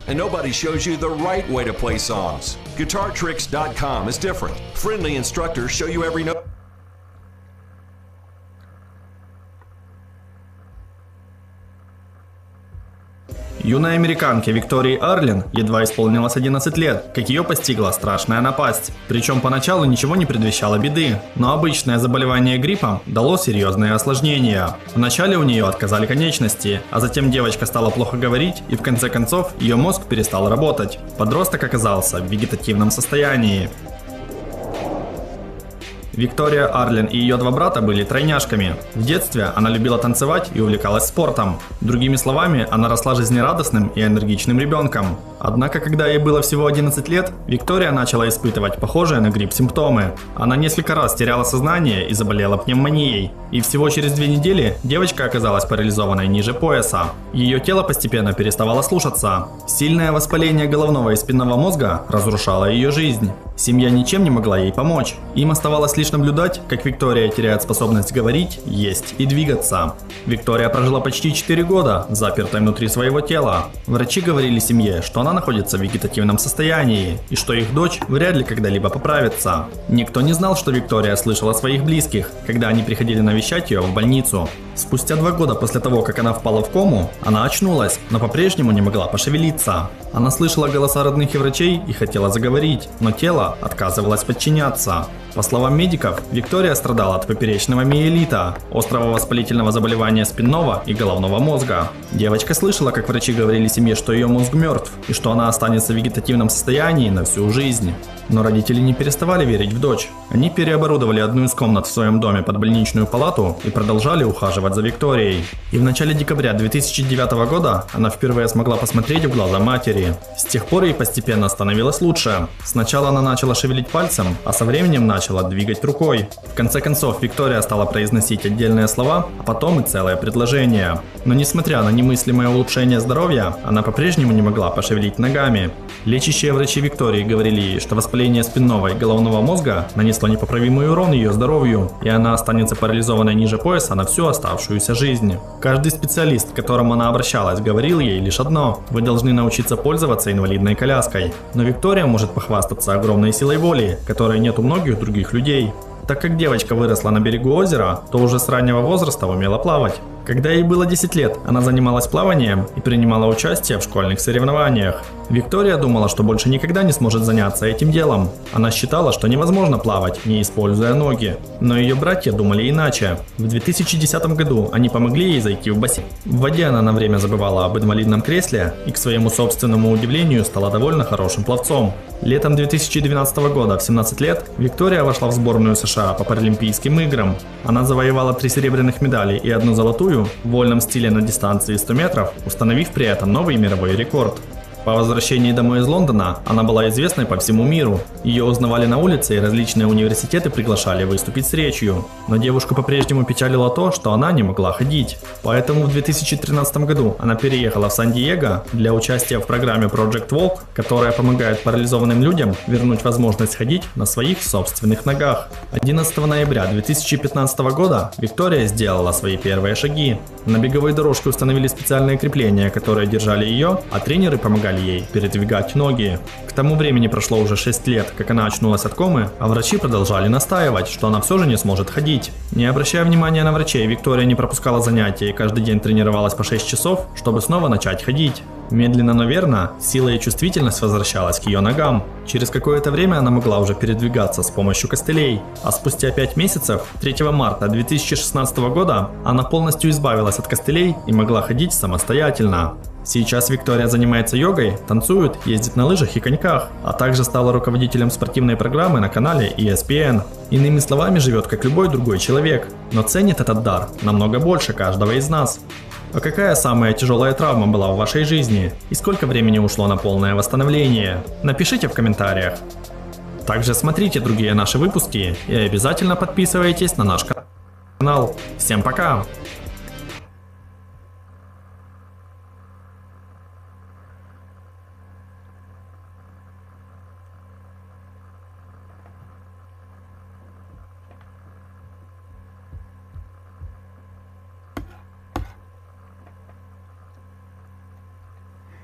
And nobody shows you the right way to play songs. GuitarTricks.com is different. Friendly instructors show you every note. Юной американке Виктории Арлен едва исполнилось 11 лет, как ее постигла страшная напасть. Причем поначалу ничего не предвещало беды, но обычное заболевание гриппом дало серьезные осложнения. Вначале у нее отказали конечности, а затем девочка стала плохо говорить и в конце концов ее мозг перестал работать. Подросток оказался в вегетативном состоянии. Виктория Арлен и ее два брата были тройняшками. В детстве она любила танцевать и увлекалась спортом. Другими словами, она росла жизнерадостным и энергичным ребенком. Однако, когда ей было всего 11 лет, Виктория начала испытывать похожие на грипп симптомы. Она несколько раз теряла сознание и заболела пневмонией. И всего через 2 недели девочка оказалась парализованной ниже пояса. Ее тело постепенно переставало слушаться. Сильное воспаление головного и спинного мозга разрушало ее жизнь. Семья ничем не могла ей помочь. Им оставалось лишь наблюдать, как Виктория теряет способность говорить, есть и двигаться. Виктория прожила почти 4 года, запертой внутри своего тела. Врачи говорили семье, что она находится в вегетативном состоянии и что их дочь вряд ли когда-либо поправится. Никто не знал, что Виктория слышала своих близких, когда они приходили навещать ее в больницу. Спустя 2 года после того, как она впала в кому, она очнулась, но по-прежнему не могла пошевелиться. Она слышала голоса родных и врачей и хотела заговорить, но тело отказывалось подчиняться. По словам медиков, Виктория страдала от поперечного миелита, острого воспалительного заболевания спинного и головного мозга. Девочка слышала, как врачи говорили семье, что ее мозг мертв и что она останется в вегетативном состоянии на всю жизнь. Но родители не переставали верить в дочь. Они переоборудовали одну из комнат в своем доме под больничную палату и продолжали ухаживать за Викторией. И в начале декабря 2009 года она впервые смогла посмотреть в глаза матери. С тех пор ей постепенно становилось лучше. Сначала она начала шевелить пальцем, а со временем начала двигать рукой. В конце концов, Виктория стала произносить отдельные слова, а потом и целое предложение. Но несмотря на немыслимое улучшение здоровья, она по-прежнему не могла пошевелить ногами. Лечащие врачи Виктории говорили ей, что воспаление спинного и головного мозга нанесло непоправимый урон ее здоровью, и она останется парализованной ниже пояса на всю оставшуюся жизнь. Каждый специалист, к которому она обращалась, говорил ей лишь одно: вы должны научиться пользоваться инвалидной коляской. Но Виктория может похвастаться огромной силой воли, которой нет у многих других людей. Так как девочка выросла на берегу озера, то уже с раннего возраста умела плавать. Когда ей было 10 лет, она занималась плаванием и принимала участие в школьных соревнованиях. Виктория думала, что больше никогда не сможет заняться этим делом. Она считала, что невозможно плавать, не используя ноги. Но ее братья думали иначе. В 2010 году они помогли ей зайти в бассейн. В воде она на время забывала об инвалидном кресле и, к своему собственному удивлению, стала довольно хорошим пловцом. Летом 2012 года, в 17 лет, Виктория вошла в сборную США по Паралимпийским играм. Она завоевала 3 серебряных медали и 1 золотую пулю в вольном стиле на дистанции 100 метров, установив при этом новый мировой рекорд. По возвращении домой из Лондона она была известной по всему миру. Ее узнавали на улице и различные университеты приглашали выступить с речью. Но девушку по-прежнему печалило то, что она не могла ходить. Поэтому в 2013 году она переехала в Сан-Диего для участия в программе Project Walk, которая помогает парализованным людям вернуть возможность ходить на своих собственных ногах. 11 ноября 2015 года Виктория сделала свои первые шаги. На беговой дорожке установили специальные крепления, которые держали ее, а тренеры помогали ей передвигать ноги. К тому времени прошло уже 6 лет, как она очнулась от комы, а врачи продолжали настаивать, что она все же не сможет ходить. Не обращая внимания на врачей, Виктория не пропускала занятия и каждый день тренировалась по 6 часов, чтобы снова начать ходить. Медленно, но верно, сила и чувствительность возвращалась к ее ногам. Через какое-то время она могла уже передвигаться с помощью костылей, а спустя 5 месяцев, 3 марта 2016 года, она полностью избавилась от костылей и могла ходить самостоятельно. Сейчас Виктория занимается йогой, танцует, ездит на лыжах и коньках, а также стала руководителем спортивной программы на канале ESPN. Иными словами, живет как любой другой человек, но ценит этот дар намного больше каждого из нас. А какая самая тяжелая травма была в вашей жизни и сколько времени ушло на полное восстановление? Напишите в комментариях. Также смотрите другие наши выпуски и обязательно подписывайтесь на наш канал. Всем пока!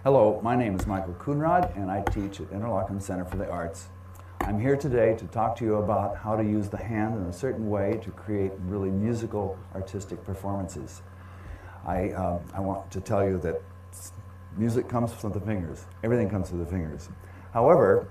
Hello, my name is Michael Coonrod and I teach at Interlochen Center for the Arts. I'm here today to talk to you about how to use the hand in a certain way to create really musical, artistic performances. I want to tell you that music comes from the fingers. Everything comes from the fingers. However,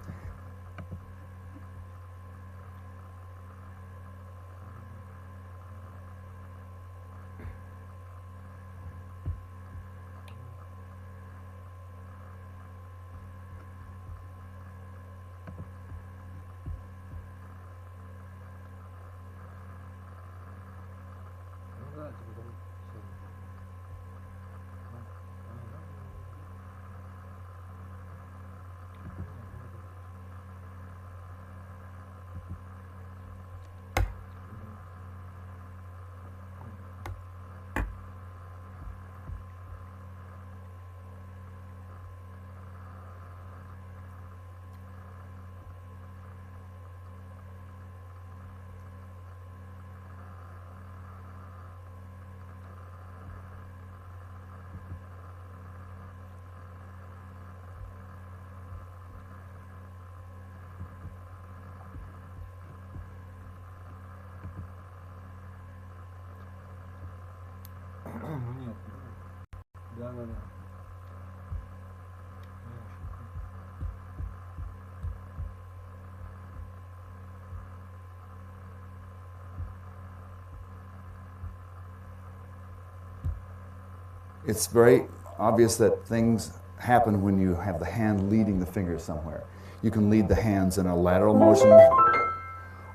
it's very obvious that things happen when you have the hand leading the fingers somewhere. You can lead the hands in a lateral motion,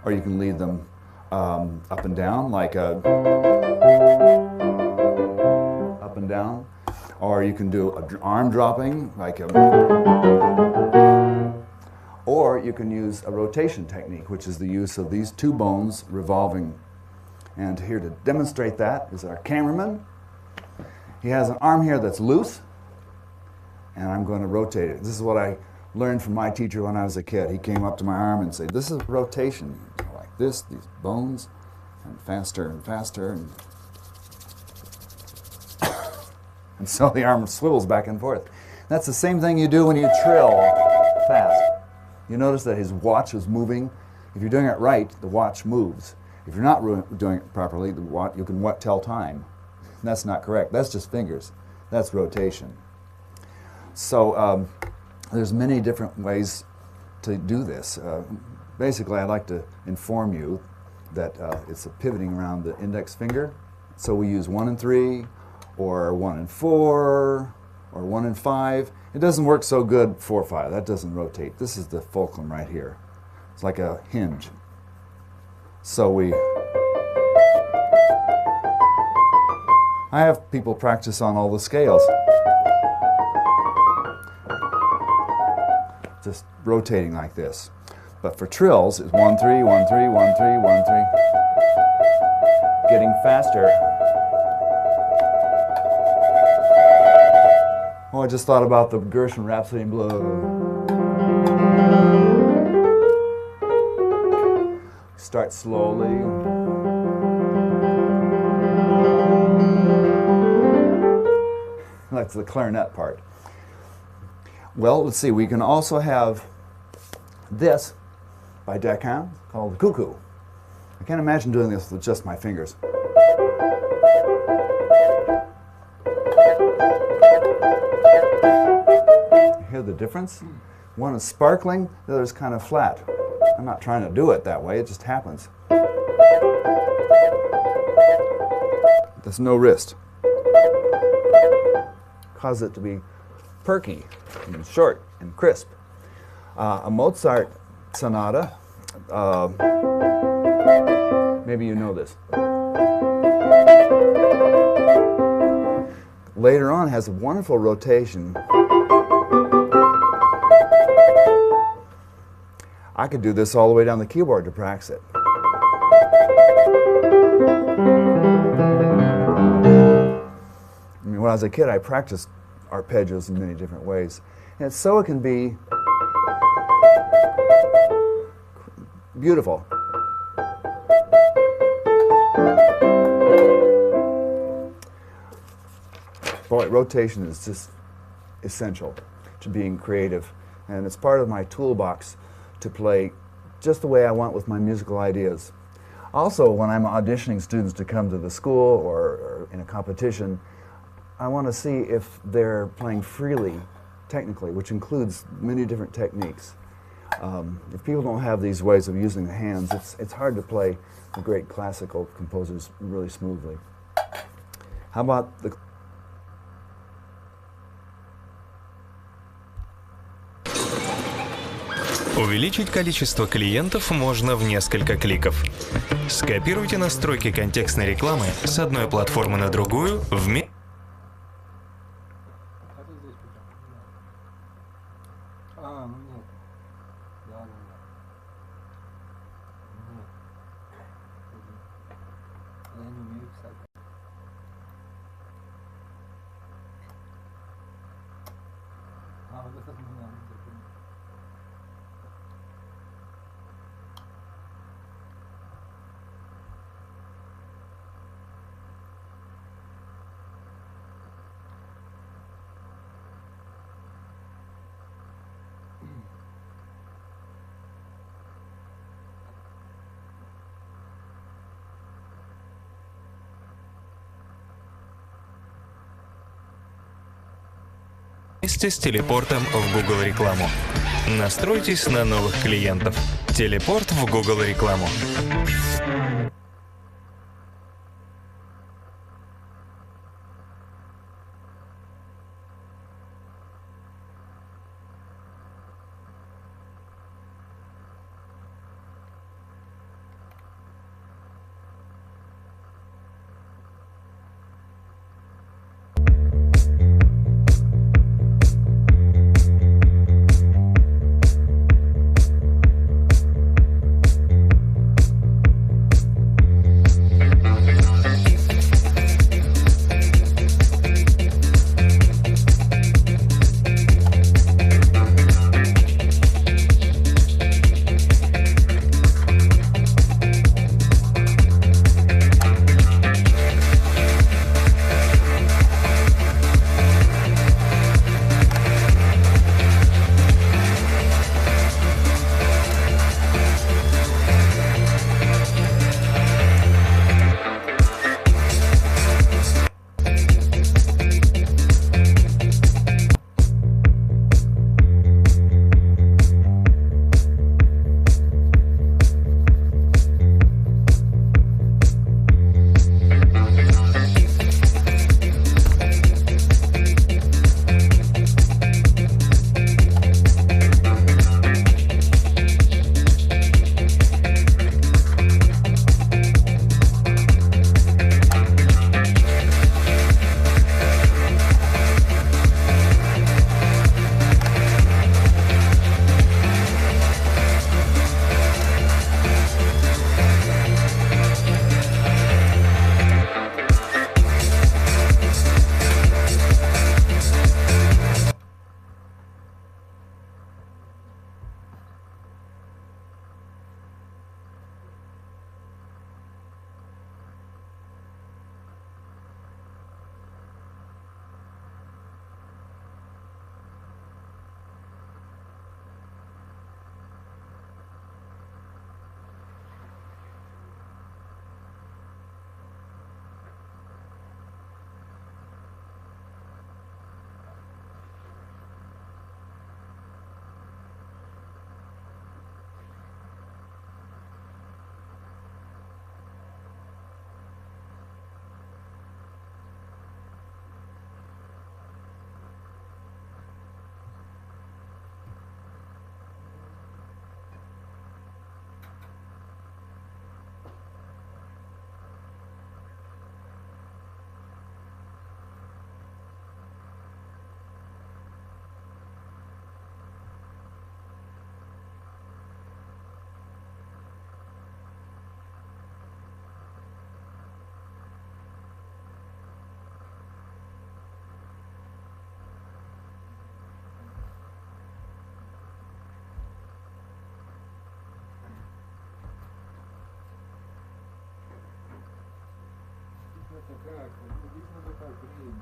or you can lead them up and down, like a up and down, or you can do an arm dropping, like a, or you can use a rotation technique, which is the use of these two bones revolving. And here to demonstrate that is our cameraman. He has an arm here that's loose, and I'm going to rotate it. This is what I learned from my teacher when I was a kid. He came up to my arm and said, this is rotation, like this, these bones, and faster and faster. And so the arm swivels back and forth. That's the same thing you do when you trill fast. You notice that his watch is moving. If you're doing it right, the watch moves. If you're not doing it properly, the watch, you can tell time. That's not correct. That's just fingers. That's rotation. So there's many different ways to do this. Basically, I'd like to inform you that it's a pivoting around the index finger. So we use 1 and 3, or 1 and 4, or 1 and 5. It doesn't work so good 4, 5. That doesn't rotate. This is the fulcrum right here. It's like a hinge. So we I have people practice on all the scales. Just rotating like this. But for trills, it's 1 3 1 3 1 3 1 3. Getting faster. Oh, I just thought about the Gershwin Rhapsody in Blue. Start slowly. That's the clarinet part. Well, let's see, we can also have this by Deccan called the cuckoo. I can't imagine doing this with just my fingers. Hear the difference? One is sparkling, the other is kind of flat. I'm not trying to do it that way, it just happens. There's no wrist. Cause it to be perky and short and crisp. A Mozart sonata, maybe you know this. Later on has a wonderful rotation. I could do this all the way down the keyboard to practice it. I mean, when I was a kid, I practiced arpeggios in many different ways. And so it can be beautiful. Boy, rotation is just essential to being creative. And it's part of my toolbox to play just the way I want with my musical ideas. Also, when I'm auditioning students to come to the school or in a competition, I want to see if they're playing freely, technically, which includes many different techniques. If people don't have these ways of using the hands, it's hard to play the great classical composers really smoothly. How about the... Увеличить количество клиентов можно в несколько кликов. Скопируйте настройки контекстной рекламы с одной платформы на другую вместе. Вместе с телепортом в Google рекламу. Настройтесь на новых клиентов. Телепорт в Google рекламу. Это как? Видно, это как, блин.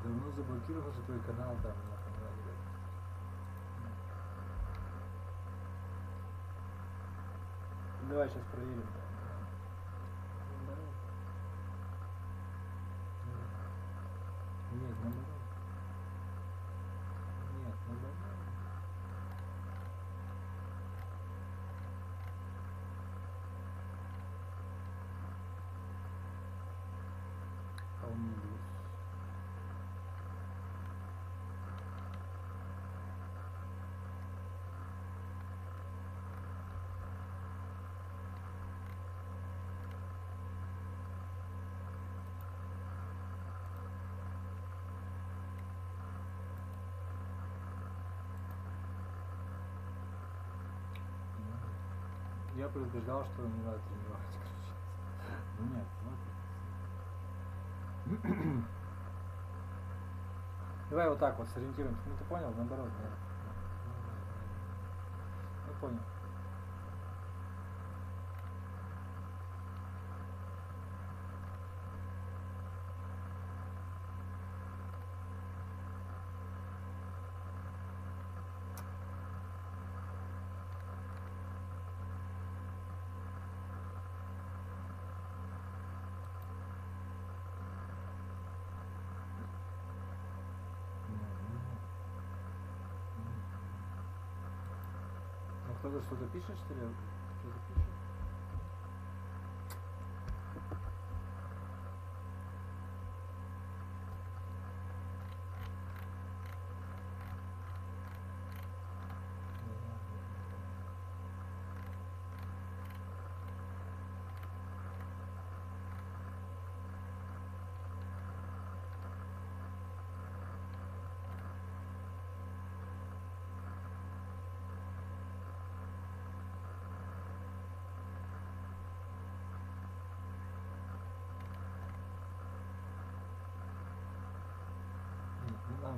Давно заблокировал же твой канал там, давай сейчас проверим. Нет, наоборот. Нет, наоборот. Я предупреждал, что не надо тренировать, короче. Нет, вот. Давай вот так вот сориентируемся. Ну ты понял, наоборот, да. Ну понял. Кто-то что-то пишет, что ли? Что-то пишет?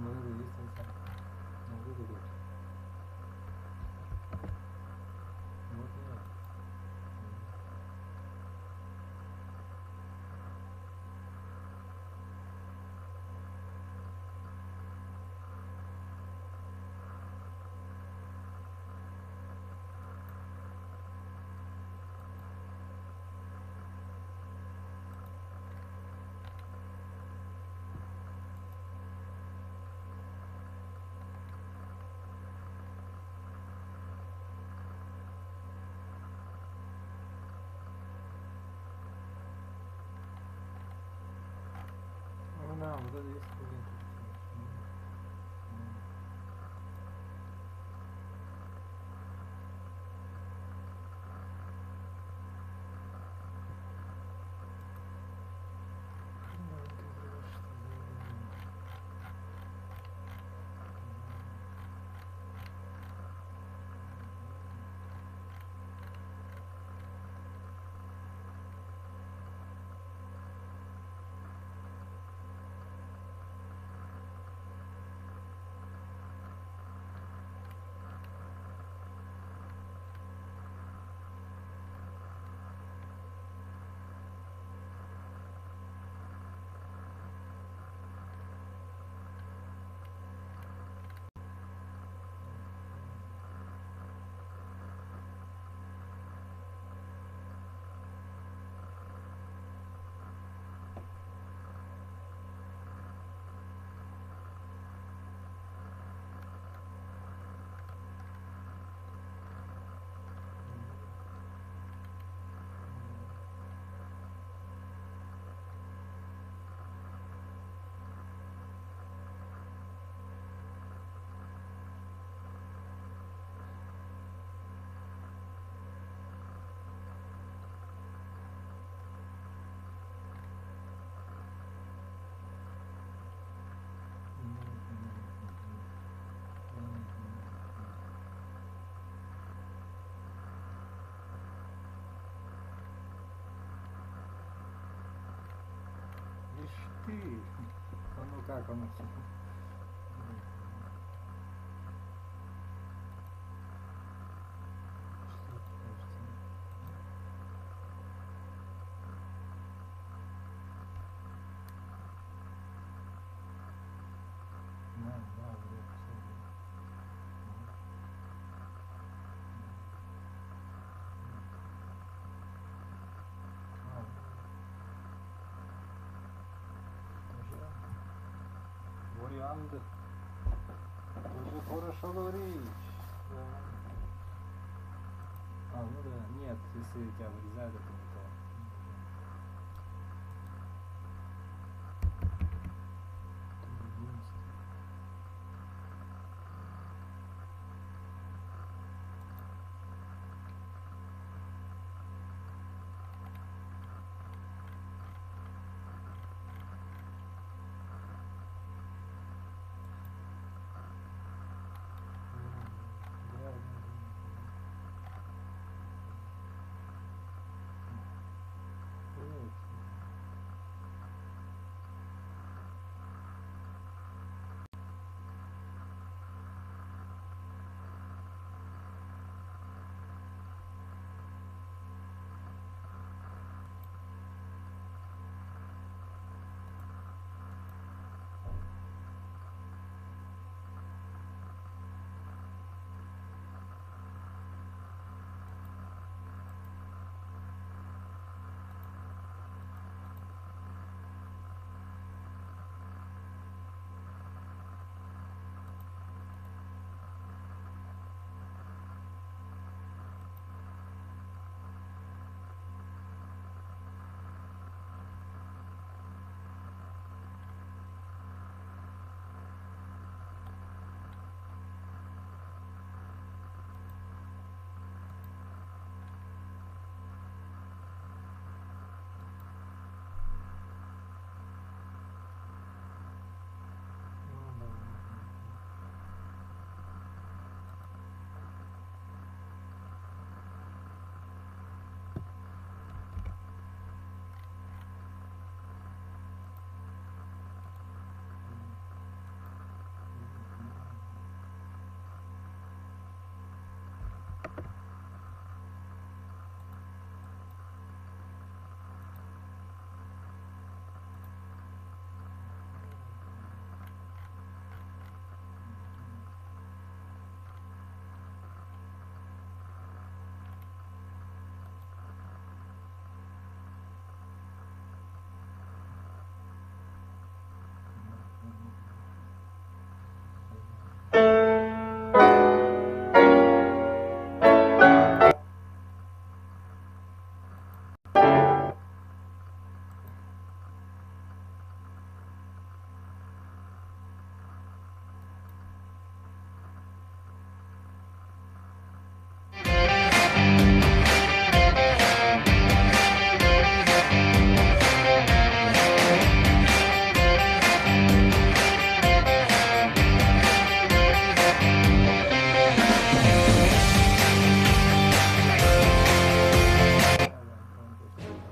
Вот это есть он сам. Вот это вот. Вот я. Да, вот это есть документ. Ишь ты! А ну как оно? Александр. Уже хорошо говоришь. Да. Ну да, нет, если тебя вырезают, это не то.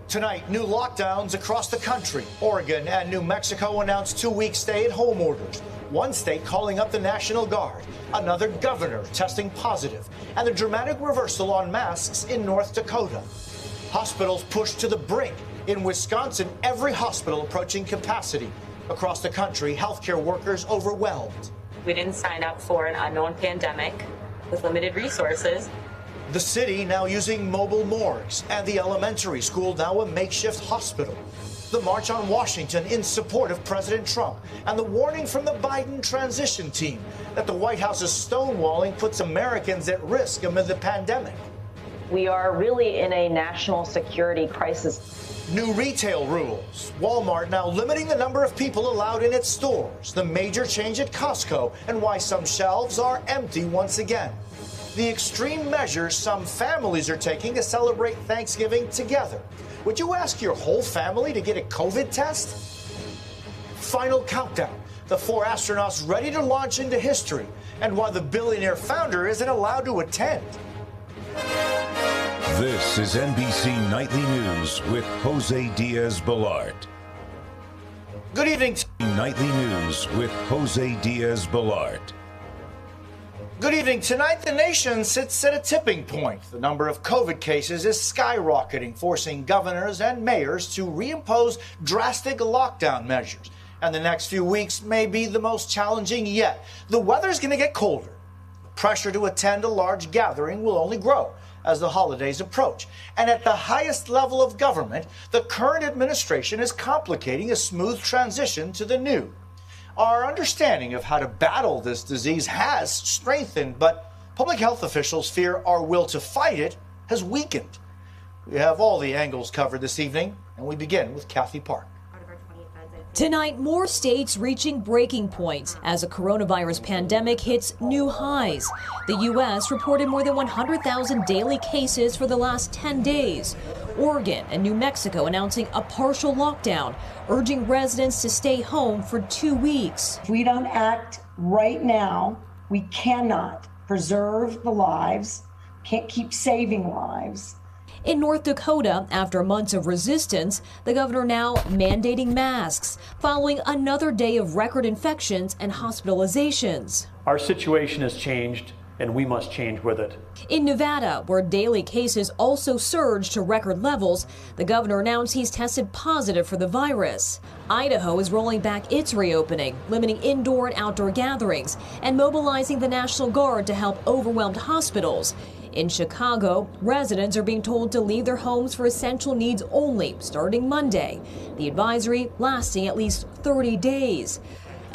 Tonight, new lockdowns across the country. Oregon and New Mexico announced 2-week stay-at-home orders. One state calling up the National Guard, another governor testing positive, and the dramatic reversal on masks in North Dakota. Hospitals pushed to the brink. In Wisconsin, every hospital approaching capacity. Across the country, healthcare workers overwhelmed. We didn't sign up for an unknown pandemic with limited resources. The city now using mobile morgues, and the elementary school now a makeshift hospital. The March on Washington in support of President Trump, and the warning from the Biden transition team that the White House's stonewalling puts Americans at risk amid the pandemic. We are really in a national security crisis. New retail rules. Walmart now limiting the number of people allowed in its stores. The major change at Costco, and why some shelves are empty once again. The extreme measures some families are taking to celebrate Thanksgiving together. Would you ask your whole family to get a COVID test? Final countdown. The 4 astronauts ready to launch into history, and why the billionaire founder isn't allowed to attend. This is NBC Nightly News with Jose Diaz-Balart. Good evening. Nightly News with Jose Diaz-Balart. Good evening. Tonight, the nation sits at a tipping point. The number of COVID cases is skyrocketing, forcing governors and mayors to reimpose drastic lockdown measures. And the next few weeks may be the most challenging yet. The weather's going to get colder. Pressure to attend a large gathering will only grow as the holidays approach. And at the highest level of government, the current administration is complicating a smooth transition to the new. Our understanding of how to battle this disease has strengthened, but public health officials fear our will to fight it has weakened. We have all the angles covered this evening, and we begin with Kathy Park. Tonight, more states reaching breaking points as a coronavirus pandemic hits new highs. The U.S. reported more than 100,000 daily cases for the last 10 days. Oregon and New Mexico announcing a partial lockdown, urging residents to stay home for 2 weeks. If we don't act right now, we cannot preserve the lives, can't keep saving lives. In North Dakota, after months of resistance, the governor now mandating masks, following another day of record infections and hospitalizations. Our situation has changed, and we must change with it. In Nevada, where daily cases also surged to record levels, the governor announced he's tested positive for the virus. Idaho is rolling back its reopening, limiting indoor and outdoor gatherings, and mobilizing the National Guard to help overwhelmed hospitals. In Chicago, residents are being told to leave their homes for essential needs only starting Monday, the advisory lasting at least 30 days.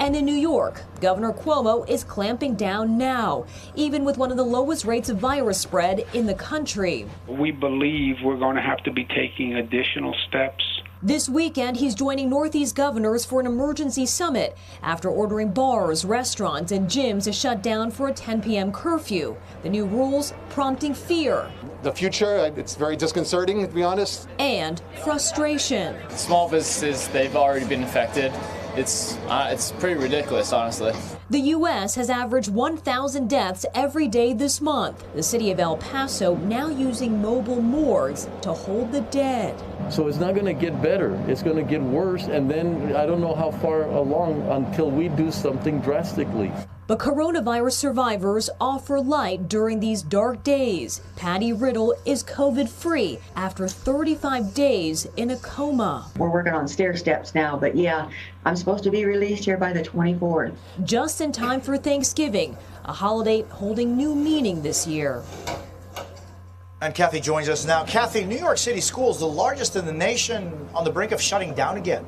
And in New York, Governor Cuomo is clamping down now, even with one of the lowest rates of virus spread in the country. We believe we're going to have to be taking additional steps. This weekend, he's joining Northeast governors for an emergency summit after ordering bars, restaurants, and gyms to shut down for a 10 p.m. curfew. The new rules prompting fear. The future, it's very disconcerting, to be honest. And frustration. Small businesses, they've already been affected. It's pretty ridiculous, honestly. The U.S. has averaged 1,000 deaths every day this month. The city of El Paso now using mobile morgues to hold the dead. So it's not going to get better. It's going to get worse, and then I don't know how far along until we do something drastically. But coronavirus survivors offer light during these dark days. Patty Riddle is COVID-free after 35 days in a coma. We're working on stair steps now, but yeah, I'm supposed to be released here by the 24th. Just in time for Thanksgiving, a holiday holding new meaning this year. And Kathy joins us now. Kathy, New York City schools, the largest in the nation, on the brink of shutting down again.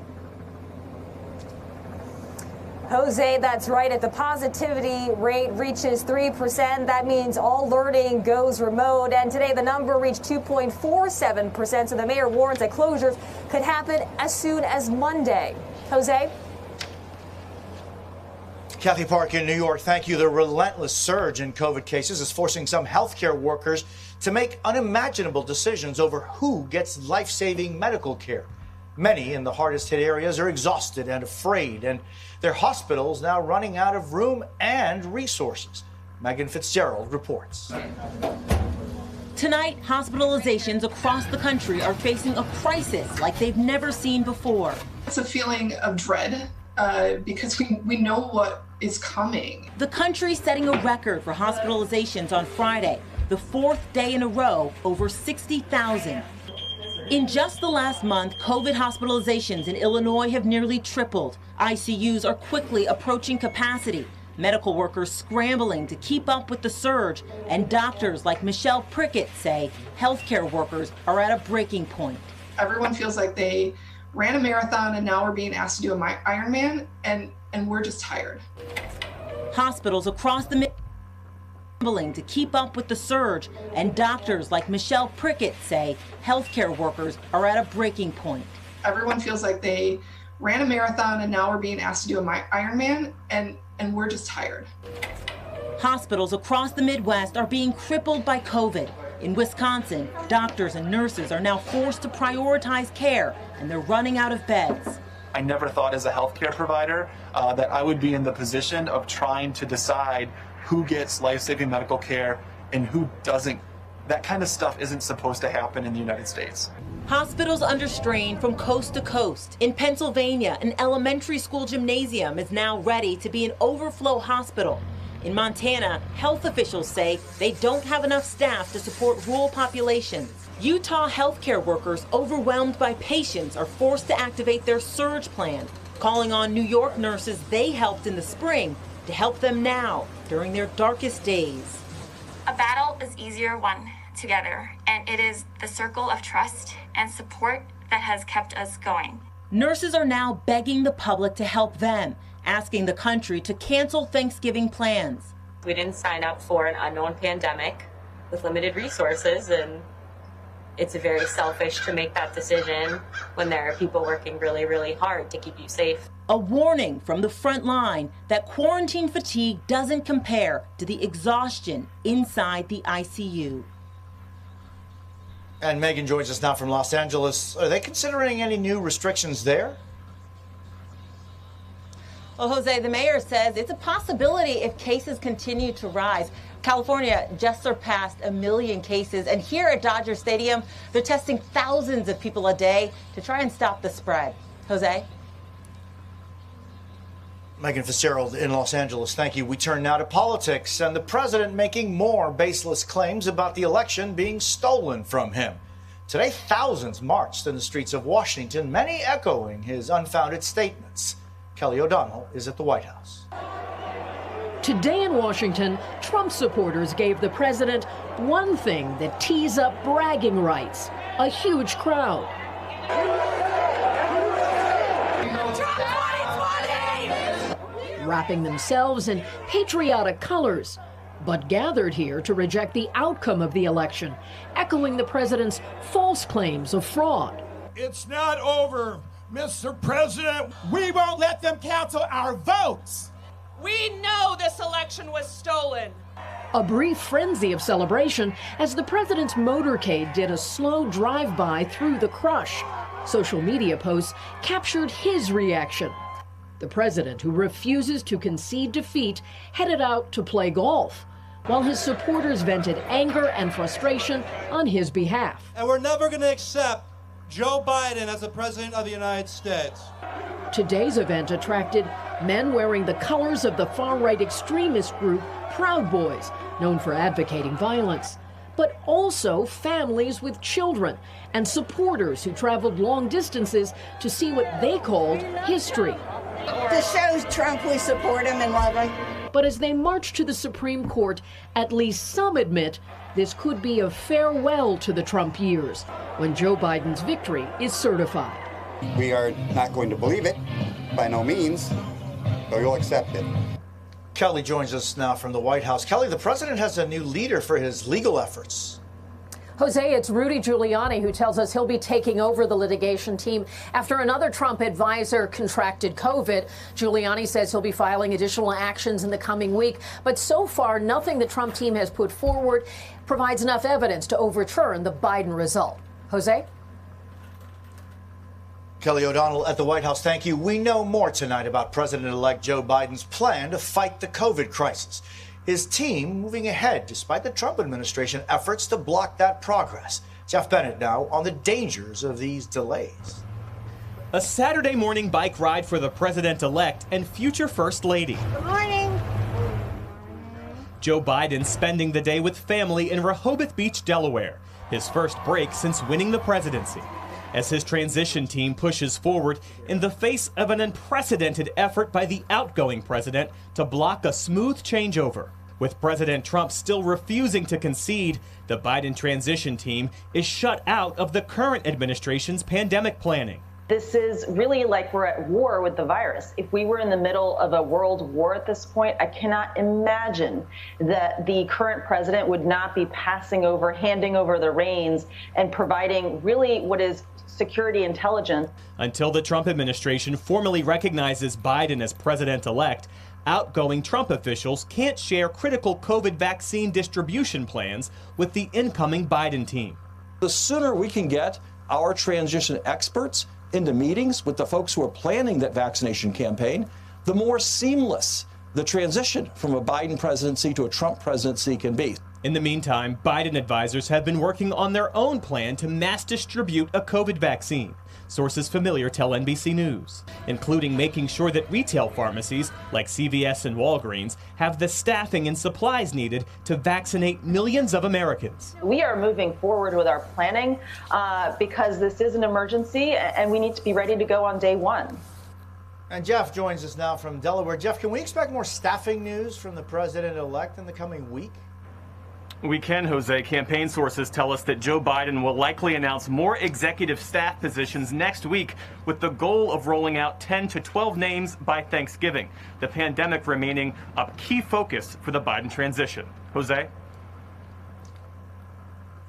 Jose, that's right. If the positivity rate reaches 3%, that means all learning goes remote. And today the number reached 2.47%. So the mayor warns that closures could happen as soon as Monday. Jose? Kathy Park in New York, thank you. The relentless surge in COVID cases is forcing some healthcare workers to make unimaginable decisions over who gets life-saving medical care. Many in the hardest hit areas are exhausted and afraid, and their hospitals now running out of room and resources. Megan Fitzgerald reports. Tonight, hospitalizations across the country are facing a crisis like they've never seen before. It's a feeling of dread because we know what is coming. The country setting a record for hospitalizations on Friday, the fourth day in a row, over 60,000. In just the last month, COVID hospitalizations in Illinois have nearly tripled. ICUs are quickly approaching capacity. Medical workers scrambling to keep up with the surge. And doctors like Michelle Prickett say healthcare workers are at a breaking point. Everyone feels like they ran a marathon and now we're being asked to do a Ironman, and we're just tired. Hospitals across the to keep up with the surge, and doctors like Michelle Prickett say healthcare workers are at a breaking point. Everyone feels like they ran a marathon and now we're being asked to do a Ironman, and we're just tired. Hospitals across the Midwest are being crippled by COVID. In Wisconsin, doctors and nurses are now forced to prioritize care, and they're running out of beds. I never thought as a healthcare provider that I would be in the position of trying to decide who gets life-saving medical care and who doesn't. That kind of stuff isn't supposed to happen in the United States. Hospitals under strain from coast to coast. In Pennsylvania, an elementary school gymnasium is now ready to be an overflow hospital. In Montana, health officials say they don't have enough staff to support rural populations. Utah healthcare workers overwhelmed by patients are forced to activate their surge plan, calling on New York nurses they helped in the spring to help them now during their darkest days. A battle is easier won together, and it is the circle of trust and support that has kept us going. Nurses are now begging the public to help them asking the country to cancel Thanksgiving plans. We didn't sign up for an unknown pandemic with limited resources, and it's very selfish to make that decision when there are people working really, really hard to keep you safe. A warning from the front line that quarantine fatigue doesn't compare to the exhaustion inside the ICU. And Megan joins us now from Los Angeles. Are they considering any new restrictions there? Well, Jose, the mayor says it's a possibility if cases continue to rise. California just surpassed 1 million cases, and here at Dodger Stadium, they're testing thousands of people a day to try and stop the spread. Jose? Megan Fitzgerald in Los Angeles, thank you. We turn now to politics and the president making more baseless claims about the election being stolen from him. Today, thousands marched in the streets of Washington, many echoing his unfounded statements. Kelly O'Donnell is at the White House. Today in Washington, Trump supporters gave the president one thing that tees up bragging rights: a huge crowd. Wrapping themselves in patriotic colors, but gathered here to reject the outcome of the election, echoing the president's false claims of fraud. It's not over, Mr. President. We won't let them cancel our votes. We know this election was stolen. A brief frenzy of celebration as the president's motorcade did a slow drive-by through the crush. Social media posts captured his reaction. The president, who refuses to concede defeat, headed out to play golf, while his supporters vented anger and frustration on his behalf. And we're never going to accept Joe Biden as the president of the United States. Today's event attracted men wearing the colors of the far-right extremist group Proud Boys, known for advocating violence, but also families with children and supporters who traveled long distances to see what they called history. This shows Trump we support him and love him. But as they march to the Supreme Court, at least some admit this could be a farewell to the Trump years when Joe Biden's victory is certified. We are not going to believe it, by no means, but we'll accept it. Kelly joins us now from the White House. Kelly, the president has a new leader for his legal efforts. Jose, it's Rudy Giuliani who tells us he'll be taking over the litigation team after another Trump advisor contracted COVID. Giuliani says he'll be filing additional actions in the coming week. But so far, nothing the Trump team has put forward provides enough evidence to overturn the Biden result. Jose? Kelly O'Donnell at the White House, thank you. We know more tonight about President-elect Joe Biden's plan to fight the COVID crisis. His team moving ahead despite the Trump administration efforts to block that progress. Jeff Bennett now on the dangers of these delays. A Saturday morning bike ride for the president-elect and future First Lady. Good morning. Joe Biden spending the day with family in Rehoboth Beach, Delaware, his first break since winning the presidency, as his transition team pushes forward in the face of an unprecedented effort by the outgoing president to block a smooth changeover. With President Trump still refusing to concede, the Biden transition team is shut out of the current administration's pandemic planning. This is really like we're at war with the virus. If we were in the middle of a world war at this point, I cannot imagine that the current president would not be handing over the reins and providing really what is security intelligence. Until the Trump administration formally recognizes Biden as president-elect, outgoing Trump officials can't share critical COVID vaccine distribution plans with the incoming Biden team. The sooner we can get our transition experts into meetings with the folks who are planning that vaccination campaign, the more seamless the transition from a Biden presidency to a Trump presidency can be. In the meantime, Biden advisors have been working on their own plan to mass distribute a COVID vaccine. Sources familiar tell NBC News, including making sure that retail pharmacies like CVS and Walgreens have the staffing and supplies needed to vaccinate millions of Americans. We are moving forward with our planning because this is an emergency and we need to be ready to go on day one. And Jeff joins us now from Delaware. Jeff, can we expect more staffing news from the president-elect in the coming week? We can, Jose. Campaign sources tell us that Joe Biden will likely announce more executive staff positions next week with the goal of rolling out 10 to 12 names by Thanksgiving, the pandemic remaining a key focus for the Biden transition. Jose?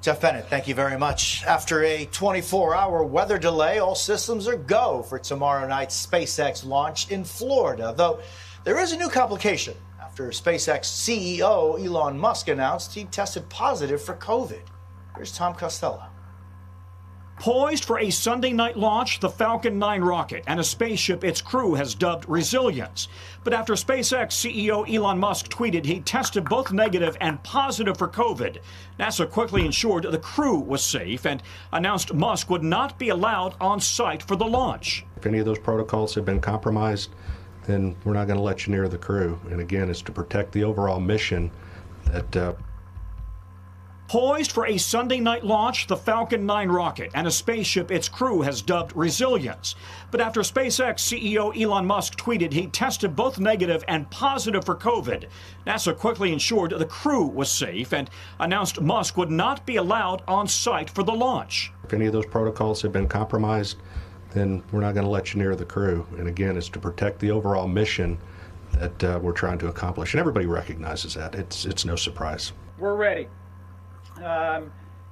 Jeff Bennett, thank you very much. After a 24-hour weather delay, all systems are go for tomorrow night's SpaceX launch in Florida, though there is a new complication. After SpaceX CEO Elon Musk announced he tested positive for COVID. Here's Tom Costello. Poised for a Sunday night launch, the Falcon 9 rocket and a spaceship its crew has dubbed Resilience. But after SpaceX CEO Elon Musk tweeted he tested both negative and positive for COVID, NASA quickly ensured the crew was safe and announced Musk would not be allowed on site for the launch. If any of those protocols have been compromised, then we're not going to let you near the crew. And again, it's to protect the overall mission that... Poised for a Sunday night launch, the Falcon 9 rocket and a spaceship its crew has dubbed Resilience. But after SpaceX CEO Elon Musk tweeted he tested both negative and positive for COVID, NASA quickly ensured the crew was safe and announced Musk would not be allowed on site for the launch. If any of those protocols have been compromised, then we're not going to let you near the crew. And again, it's to protect the overall mission that we're trying to accomplish. And everybody recognizes that. It's no surprise. We're ready.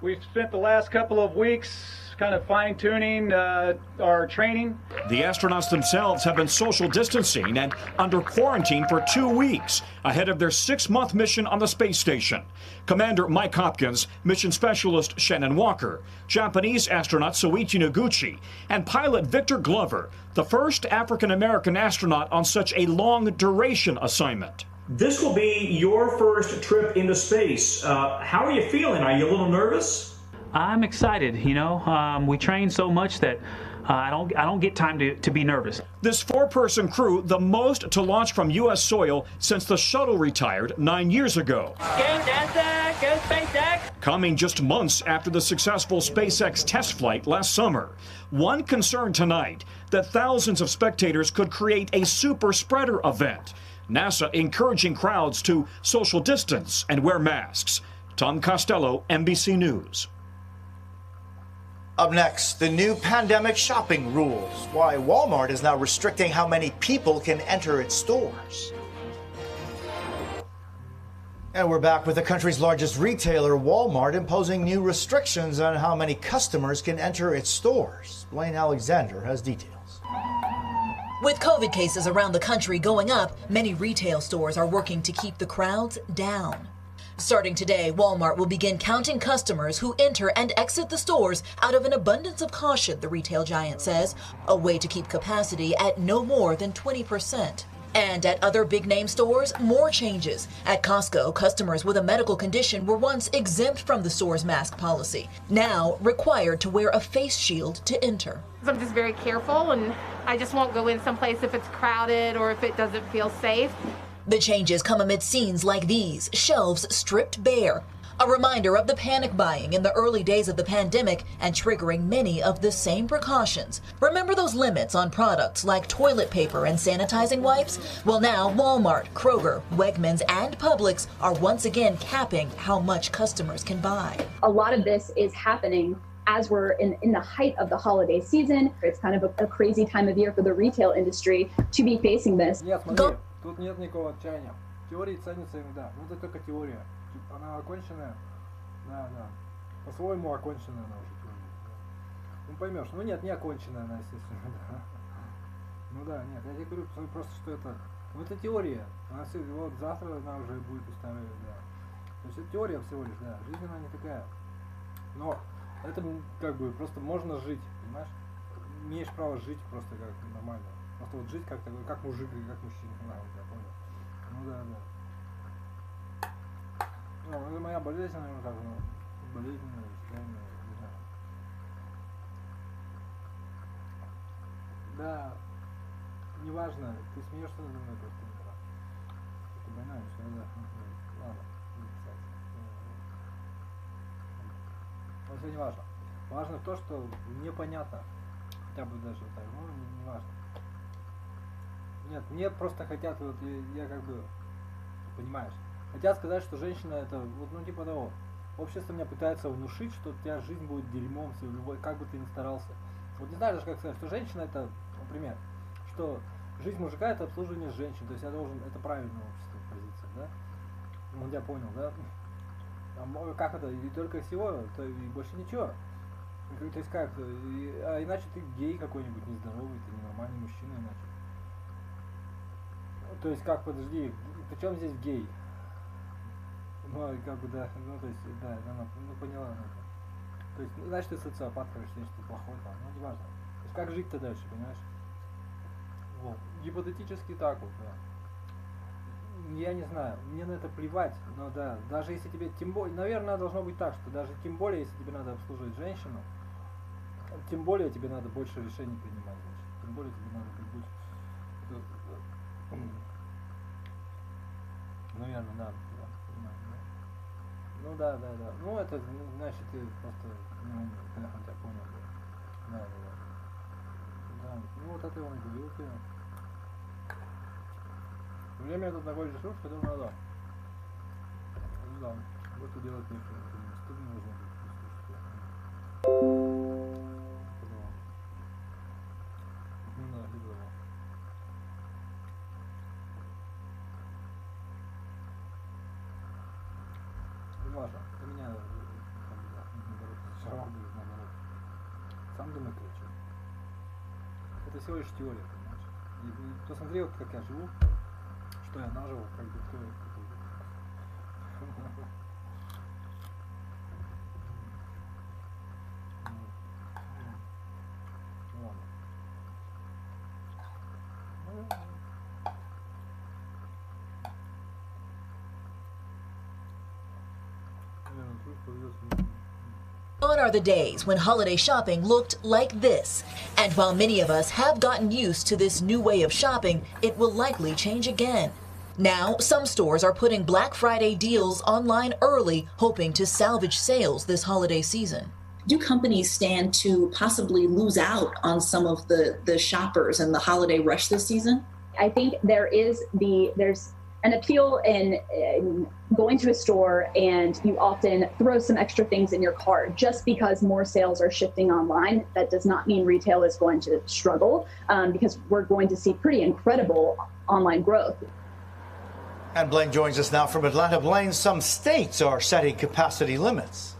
We've spent the last couple of weeks kind of fine-tuning our training. The astronauts themselves have been social distancing and under quarantine for 2 weeks ahead of their 6-month mission on the space station. Commander Mike Hopkins, mission specialist Shannon Walker, Japanese astronaut Soichi Noguchi, and pilot Victor Glover, the first African-American astronaut on such a long-duration assignment. This will be your first trip into space. How are you feeling? Are you a little nervous? I'm excited. You know, we train so much that I don't get time to be nervous. This 4-person crew, the most to launch from U.S. soil since the shuttle retired 9 years ago. Go NASA, go SpaceX! Coming just months after the successful SpaceX test flight last summer. One concern tonight, that thousands of spectators could create a super spreader event. NASA encouraging crowds to social distance and wear masks. Tom Costello, NBC News. Up next, the new pandemic shopping rules. Why Walmart is now restricting how many people can enter its stores. And we're back with the country's largest retailer, Walmart, imposing new restrictions on how many customers can enter its stores. Blaine Alexander has details. With COVID cases around the country going up, many retail stores are working to keep the crowds down. Starting today, Walmart will begin counting customers who enter and exit the stores out of an abundance of caution, the retail giant says, a way to keep capacity at no more than 20%. And at other big-name stores, more changes. At Costco, customers with a medical condition were once exempt from the store's mask policy, now required to wear a face shield to enter. I'm just very careful, and I just won't go in someplace if it's crowded or if it doesn't feel safe. The changes come amid scenes like these, shelves stripped bare. A reminder of the panic buying in the early days of the pandemic and triggering many of the same precautions. Remember those limits on products like toilet paper and sanitizing wipes? Well, now Walmart, Kroger, Wegmans, and Publix are once again capping how much customers can buy. A lot of this is happening as we're in the height of the holiday season. It's kind of a crazy time of year for the retail industry to be facing this. Тут нет никакого отчаяния. Теории ценятся иногда, но это только теория. Она оконченная, да. По-своему оконченная она уже теория. Ну поймешь, ну нет, не оконченная она, естественно, да. Ну да, нет, я тебе говорю просто, что это, ну это теория. Она вот завтра она уже будет устаревать, да. То есть это теория всего лишь, да. Жизнь она не такая. Но это как бы просто можно жить, понимаешь? Имеешь право жить просто как нормально. Просто вот жить как такой, как мужик или как мужчина, я понял. Ну да. Ну, это моя болезнь, наверное, как бы, болезненная, состояние, не знаю. Да, неважно, ты смеешься надо мной просто, да. Ты больная, все, да. Ладно, не писать. Но все не важно. Важно то, что непонятно. Хотя бы даже так, ну, не важно. Нет, мне просто хотят, вот я как бы, понимаешь, Хотят сказать, что женщина это, вот, ну типа того, общество меня пытается внушить, что у тебя жизнь будет дерьмом, любой, как бы ты ни старался. Вот не знаю даже как сказать, что женщина это, например, что жизнь мужика это обслуживание женщин, то есть я должен, это правильная общество позиция, да? Ну я понял, да? А как это, и только всего, то и больше ничего. То есть как, а иначе ты гей какой-нибудь нездоровый, ты ненормальный мужчина иначе. То есть как, подожди, при чем здесь гей? Ну, как бы, да, ну, то есть, да, она, ну, поняла, ну, то есть, ну, значит, ты социопат, короче, значит, ты плохой, там, ну, не важно. То есть, как жить-то дальше, понимаешь? Вот, гипотетически так вот, да. Я не знаю, мне на это плевать, но да, даже если тебе, тем более, наверное, должно быть так, что даже тем более, если тебе надо обслуживать женщину, тем более тебе надо больше решений принимать, значит, тем более тебе надо быть больше, наверное, да. Ну да. Ну это значит ты просто ну, я тебя понял. Да. Да. Ну вот это он и говорил, ты. Время это такой ресурс, который надо. Ну да. Просто делать нечего. Стыдно должно быть. Ну да, либо. Важно. Для меня наоборот, наоборот. Сам думай, короче. Это всего лишь теория, понимаешь? И посмотри, вот как я живу, что я нажил, как бы кто. Gone are the days when holiday shopping looked like this. And while many of us have gotten used to this new way of shopping, it will likely change again. Now, some stores are putting Black Friday deals online early, hoping to salvage sales this holiday season. Do companies stand to possibly lose out on some of the shoppers and the holiday rush this season? I think there's an appeal in going to a store and you often throw some extra things in your cart just because more sales are shifting online. That does not mean retail is going to struggle because we're going to see pretty incredible online growth. And Blaine joins us now from Atlanta. Blaine, some states are setting capacity limits.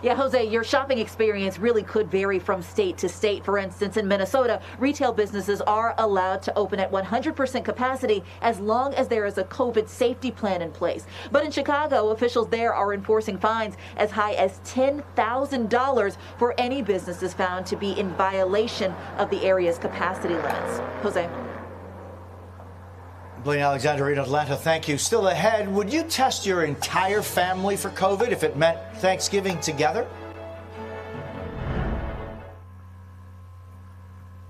Yeah, Jose, your shopping experience really could vary from state to state. For instance, in Minnesota, retail businesses are allowed to open at 100% capacity as long as there is a COVID safety plan in place. But in Chicago, officials there are enforcing fines as high as $10,000 for any businesses found to be in violation of the area's capacity limits. Jose. Blaine Alexander in Atlanta, thank you. Still ahead, would you test your entire family for COVID if it meant Thanksgiving together?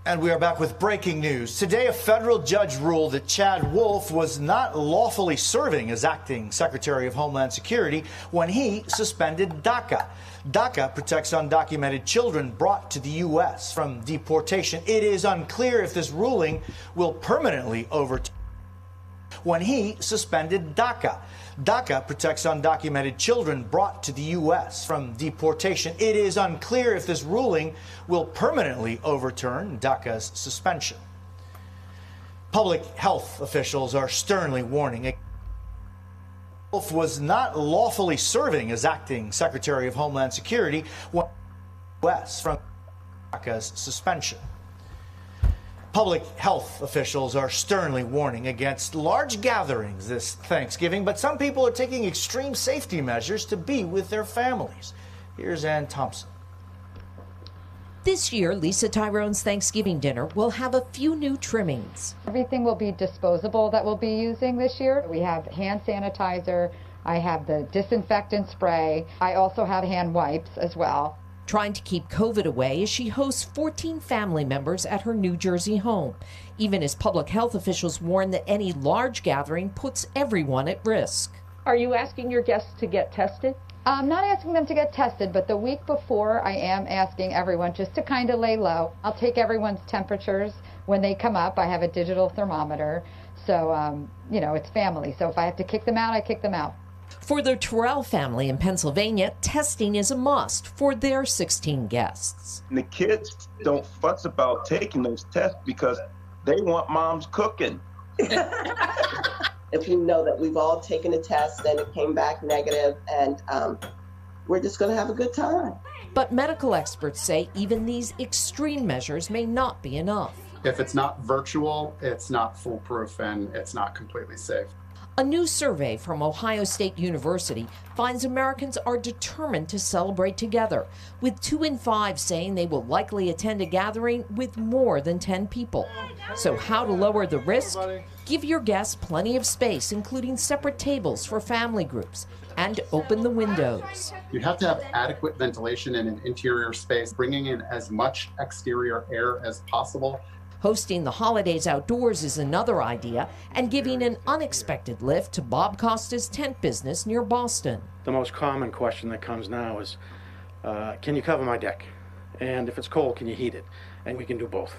And we are back with breaking news. Today, a federal judge ruled that Chad Wolf was not lawfully serving as acting Secretary of Homeland Security when he suspended DACA. DACA protects undocumented children brought to the U.S. from deportation. It is unclear if this ruling will permanently overturn when he suspended DACA. DACA protects undocumented children brought to the U.S. from deportation. It is unclear if this ruling will permanently overturn DACA's suspension. Public health officials are sternly warning Wolf was not lawfully serving as acting Secretary of Homeland Security when the U.S. from DACA's suspension. Public health officials are sternly warning against large gatherings this Thanksgiving, but some people are taking extreme safety measures to be with their families. Here's Ann Thompson. This year, Lisa Tyrone's Thanksgiving dinner will have a few new trimmings. Everything will be disposable that we'll be using this year. We have hand sanitizer, I have the disinfectant spray, I also have hand wipes as well. Trying to keep COVID away as she hosts 14 family members at her New Jersey home, even as public health officials warn that any large gathering puts everyone at risk. Are you asking your guests to get tested? I'm not asking them to get tested, but the week before I am asking everyone just to kind of lay low. I'll take everyone's temperatures When they come up, I have a digital thermometer, so, you know, it's family. So if I have to kick them out, I kick them out. For the Terrell family in Pennsylvania, testing is a must for their 16 guests. And the kids don't fuss about taking those tests because they want mom's cooking. If we know that we've all taken a test and it came back negative, and we're just going to have a good time. But medical experts say even these extreme measures may not be enough. If it's not virtual, it's not foolproof and it's not completely safe. A new survey from Ohio State University finds Americans are determined to celebrate together, with 2 in 5 saying they will likely attend a gathering with more than 10 people. So how to lower the risk? Give your guests plenty of space, including separate tables for family groups, and open the windows. You have to have adequate ventilation in an interior space, bringing in as much exterior air as possible. Hosting the holidays outdoors is another idea, and giving an unexpected lift to Bob Costa's tent business near Boston. The most common question that comes now is, can you cover my deck? And if it's cold, can you heat it? And we can do both.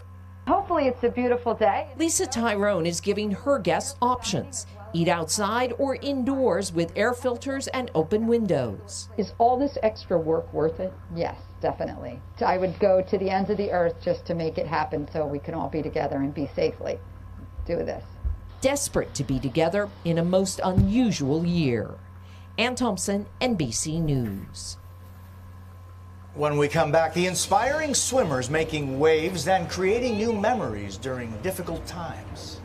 Hopefully it's a beautiful day. Lisa Tyrone is giving her guests options. Eat outside or indoors with air filters and open windows. Is all this extra work worth it? Yes, definitely. I would go to the ends of the earth just to make it happen so we can all be together and be safely. Do this. Desperate to be together in a most unusual year. Ann Thompson, NBC News. When we come back, the inspiring swimmers making waves and creating new memories during difficult times.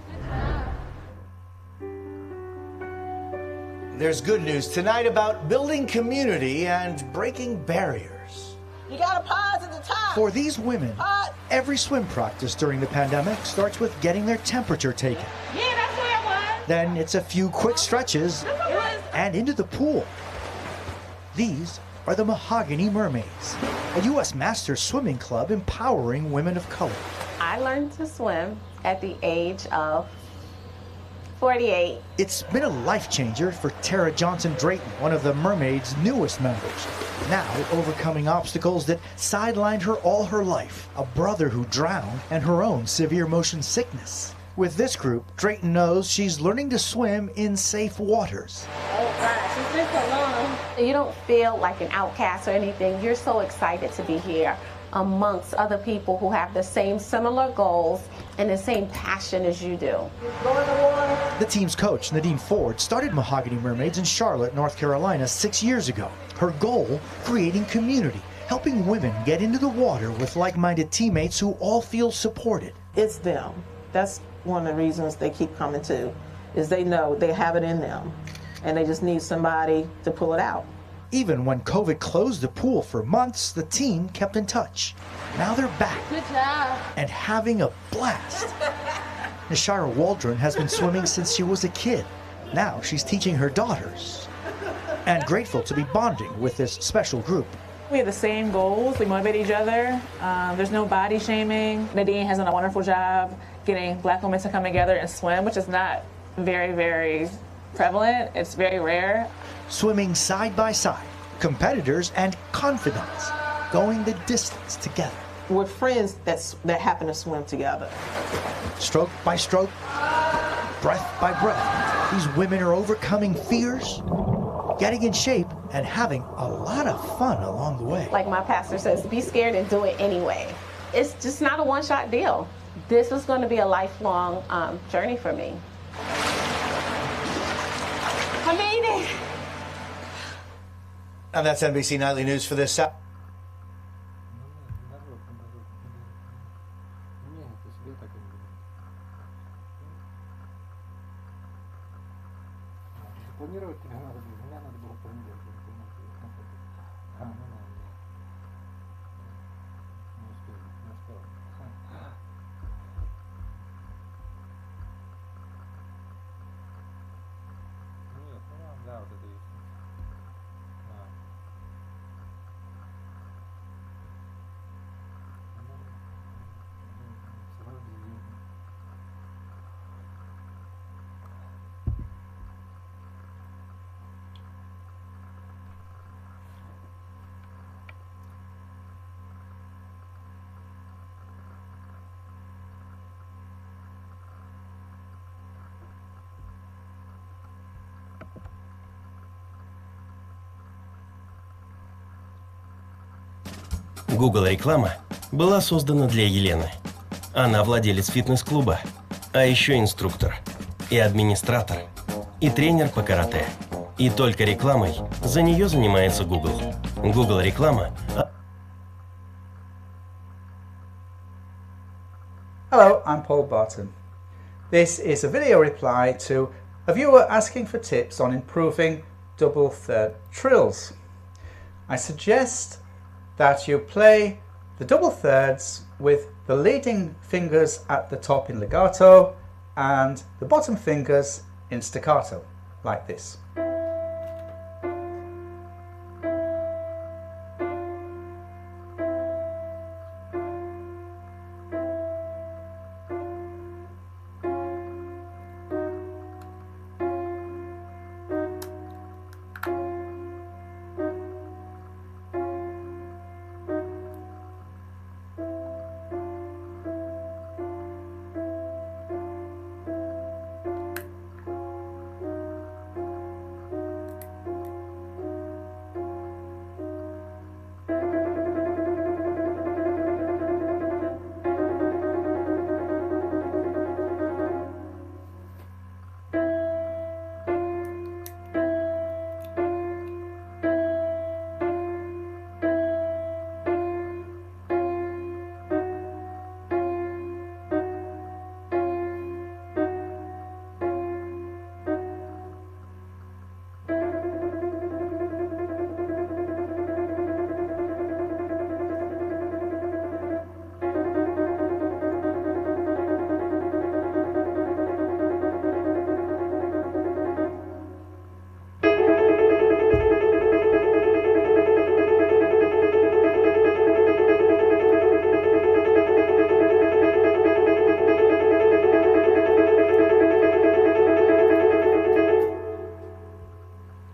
There's good news tonight about building community and breaking barriers. You got to pause at the top. For these women, every swim practice during the pandemic starts with getting their temperature taken. Yeah, that's where I was. Then it's a few quick stretches and into the pool. These are the Mahogany Mermaids, a U.S. Masters swimming club empowering women of color. I learned to swim at the age of 48. It's been a life changer for Tara Johnson Drayton, one of the Mermaids' newest members. Now overcoming obstacles that sidelined her all her life, a brother who drowned, and her own severe motion sickness. With this group, Drayton knows she's learning to swim in safe waters. Oh gosh, it's been so long. You don't feel like an outcast or anything. You're so excited to be here amongst other people who have the same similar goals and the same passion as you do. The team's coach, Nadine Ford, started Mahogany Mermaids in Charlotte, North Carolina 6 years ago. Her goal, creating community, helping women get into the water with like-minded teammates who all feel supported. It's them. That's one of the reasons they keep coming to, is they know they have it in them and they just need somebody to pull it out. Even when COVID closed the pool for months, the team kept in touch. Now they're back. Good job. And having a blast. Nashira Waldron has been swimming since she was a kid. Now she's teaching her daughters. And grateful to be bonding with this special group. We have the same goals. We motivate each other. There's no body shaming. Nadine has done a wonderful job getting Black women to come together and swim, which is not very, very prevalent. It's very rare. Swimming side by side, competitors and confidants, going the distance together. We're friends that happen to swim together. Stroke by stroke, breath by breath, these women are overcoming fears, getting in shape, and having a lot of fun along the way. Like my pastor says, be scared and do it anyway. It's just not a one-shot deal. This is going to be a lifelong journey for me. I made it. And that's NBC Nightly News for this Saturday. Google реклама была создана для Елены. Она владелец фитнес-клуба, а еще инструктор, и администратор, и тренер по карате. И только рекламой за нее занимается Google. Google реклама. Hello, I'm Paul Barton. This is a video reply to a viewer asking for tips on improving double third trills. I suggest that you play the double thirds with the leading fingers at the top in legato and the bottom fingers in staccato, like this.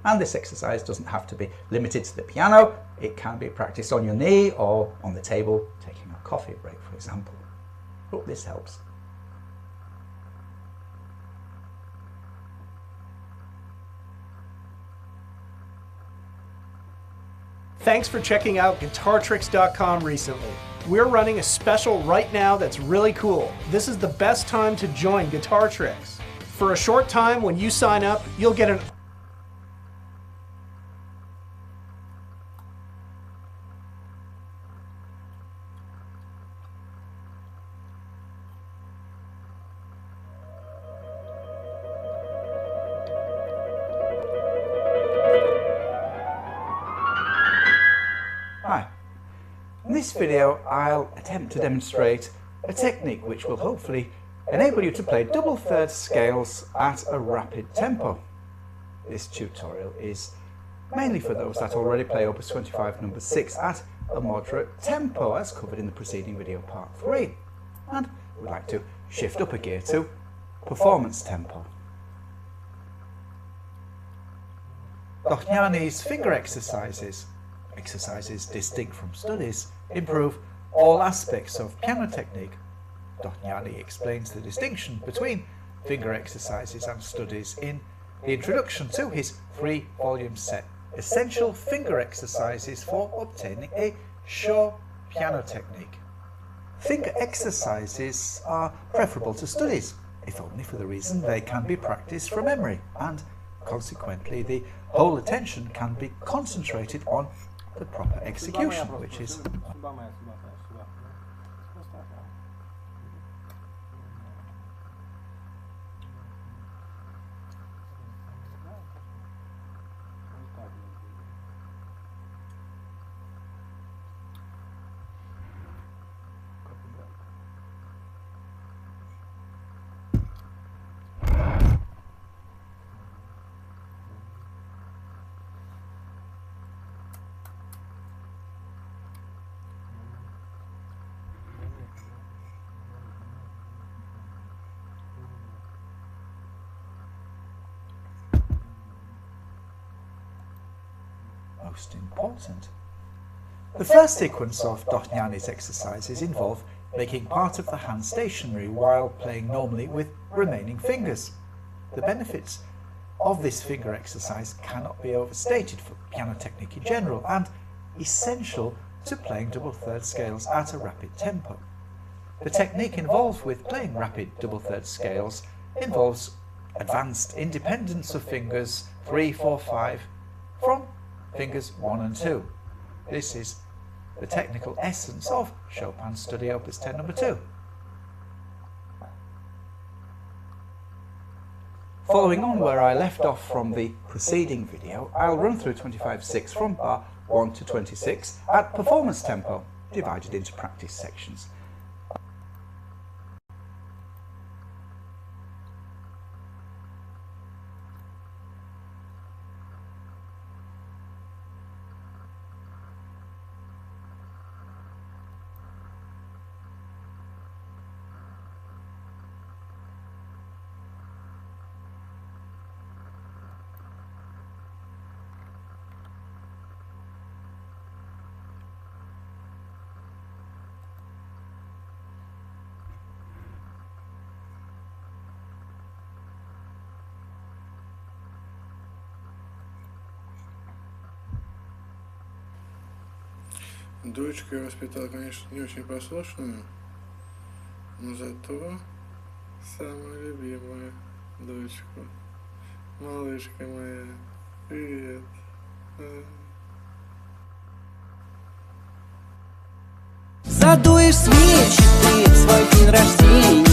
And this exercise doesn't have to be limited to the piano. It can be practiced on your knee or on the table, taking a coffee break, for example. Hope this helps. Thanks for checking out GuitarTricks.com recently. We're running a special right now that's really cool. This is the best time to join Guitar Tricks. For a short time, when you sign up, you'll get an In this video, I'll attempt to demonstrate a technique which will hopefully enable you to play double thirds scales at a rapid tempo. This tutorial is mainly for those that already play Opus 25 number 6 at a moderate tempo, as covered in the preceding video part 3. And we'd like to shift up a gear to performance tempo. Dohnány's finger exercises distinct from studies, improve all aspects of piano technique. Dohnányi explains the distinction between finger exercises and studies in the introduction to his 3-volume set, Essential Finger Exercises for Obtaining a Sure Piano Technique. Finger exercises are preferable to studies, if only for the reason they can be practiced from memory, and consequently the whole attention can be concentrated on the proper execution, which is most important. The first sequence of Dohnány's exercises involve making part of the hand stationary while playing normally with remaining fingers. The benefits of this finger exercise cannot be overstated for piano technique in general, and essential to playing double third scales at a rapid tempo. The technique involved with playing rapid double third scales involves advanced independence of fingers 3, 4, 5 from fingers 1 and 2. This is the technical essence of Chopin's Study Opus 10 No. 2. Following on where I left off from the preceding video, I'll run through 25/6 from bar 1 to 26 at performance tempo, divided into practice sections. Дочку я воспитал, конечно, не очень послушную, но зато самую любимую дочку. Малышка моя, привет. Задуешь свечи ты в свой день рождения.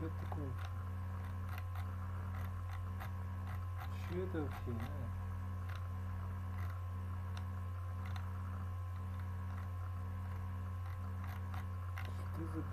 Что это такое? Что это вообще? Что за...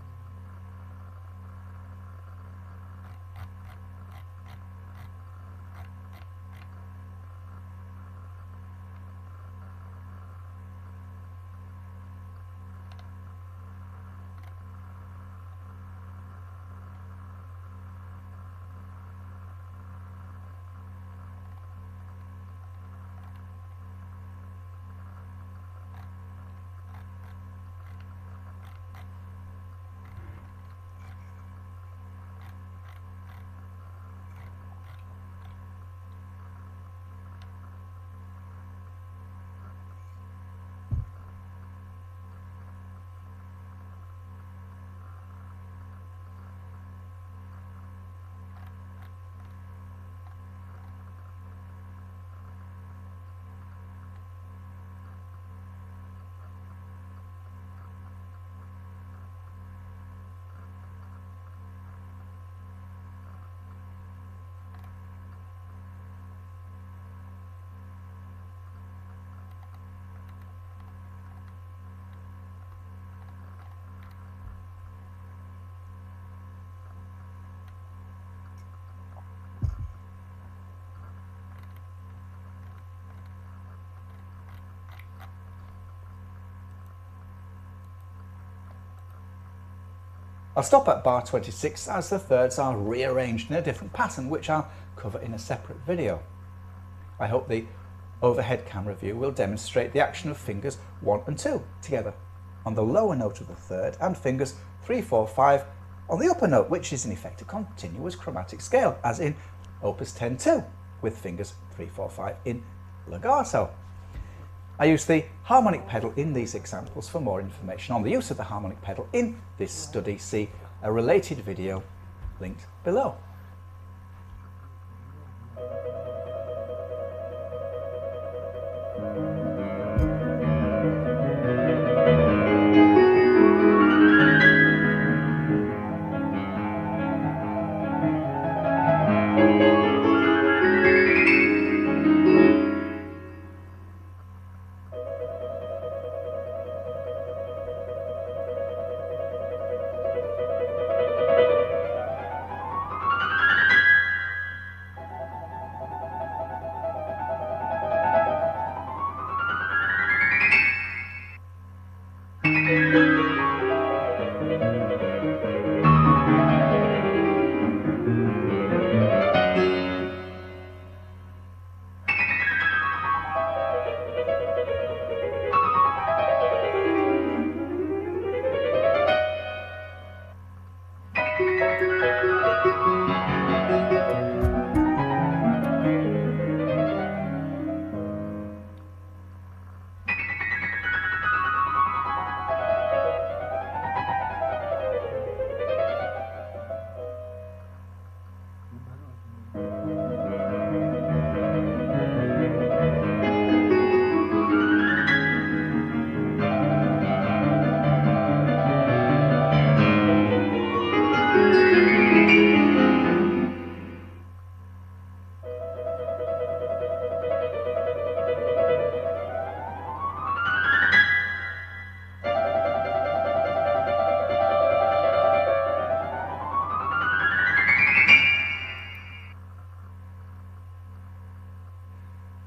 I'll stop at bar 26 as the thirds are rearranged in a different pattern, which I'll cover in a separate video. I hope the overhead camera view will demonstrate the action of fingers 1 and 2 together on the lower note of the third and fingers 3, 4, 5 on the upper note, which is in effect a continuous chromatic scale, as in Opus 10-2 with fingers 3, 4, 5 in legato. I use the harmonic pedal in these examples. For more information on the use of the harmonic pedal in this study, see a related video linked below.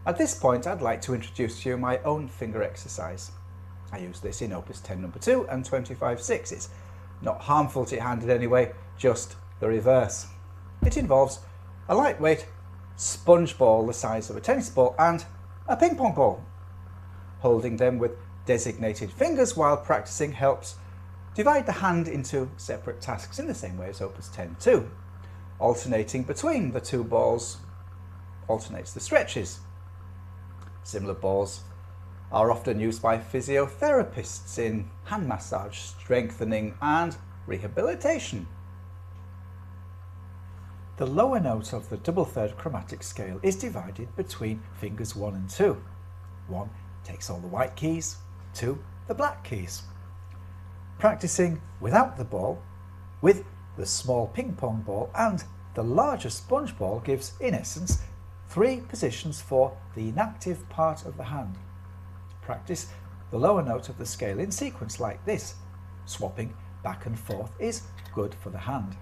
At this point, I'd like to introduce to you my own finger exercise. I use this in Opus 10 number 2 and 25/6. It's not harmful to your hand in any way, just the reverse. It involves a lightweight sponge ball the size of a tennis ball and a ping pong ball. Holding them with designated fingers while practicing helps divide the hand into separate tasks in the same way as Opus 10-2. Alternating between the two balls alternates the stretches. Similar balls are often used by physiotherapists in hand massage, strengthening and rehabilitation. The lower note of the double third chromatic scale is divided between fingers 1 and 2. 1 takes all the white keys, 2 the black keys. Practicing without the ball, with the small ping pong ball and the larger sponge ball gives, in essence, 3 positions for the inactive part of the hand. Practice the lower note of the scale in sequence like this. Swapping back and forth is good for the hand.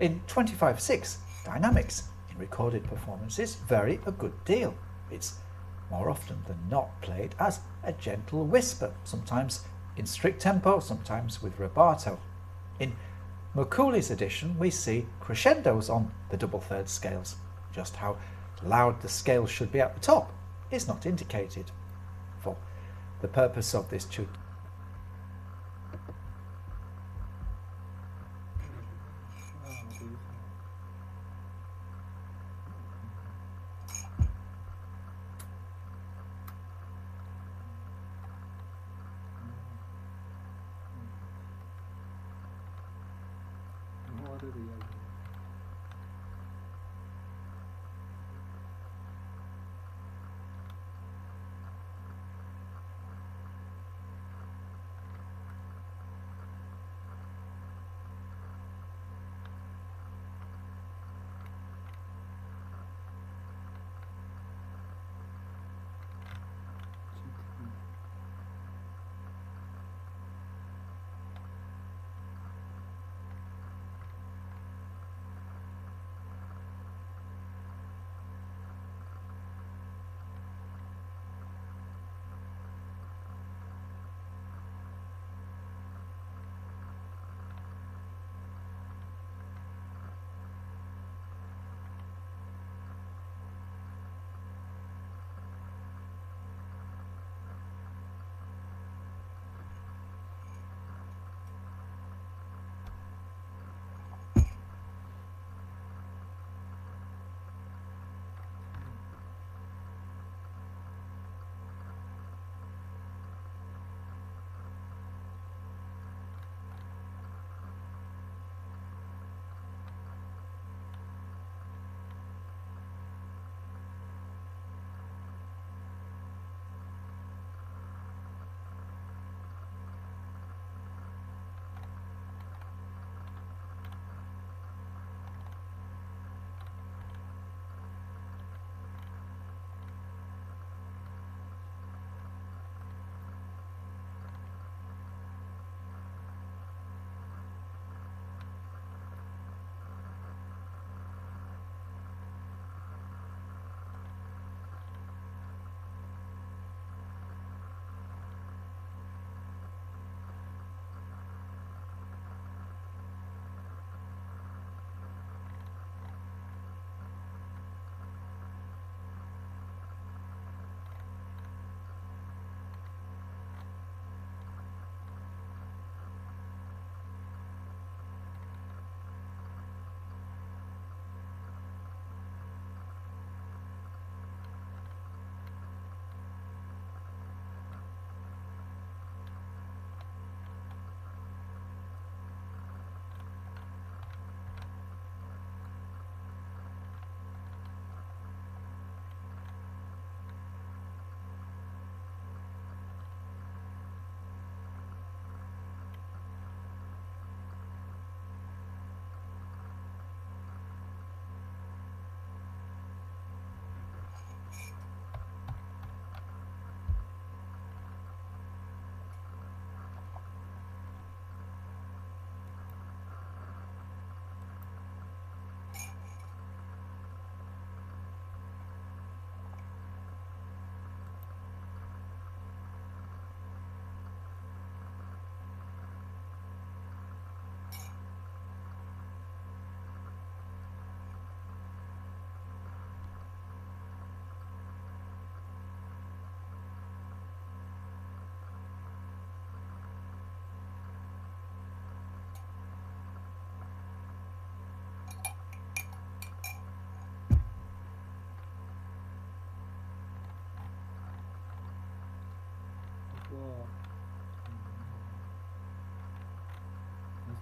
In 25/6, dynamics recorded performances vary a good deal. It's more often than not played as a gentle whisper, sometimes in strict tempo, sometimes with rubato. In Mercouri's edition, we see crescendos on the double third scales. Just how loud the scale should be at the top is not indicated. For the purpose of this tutorial,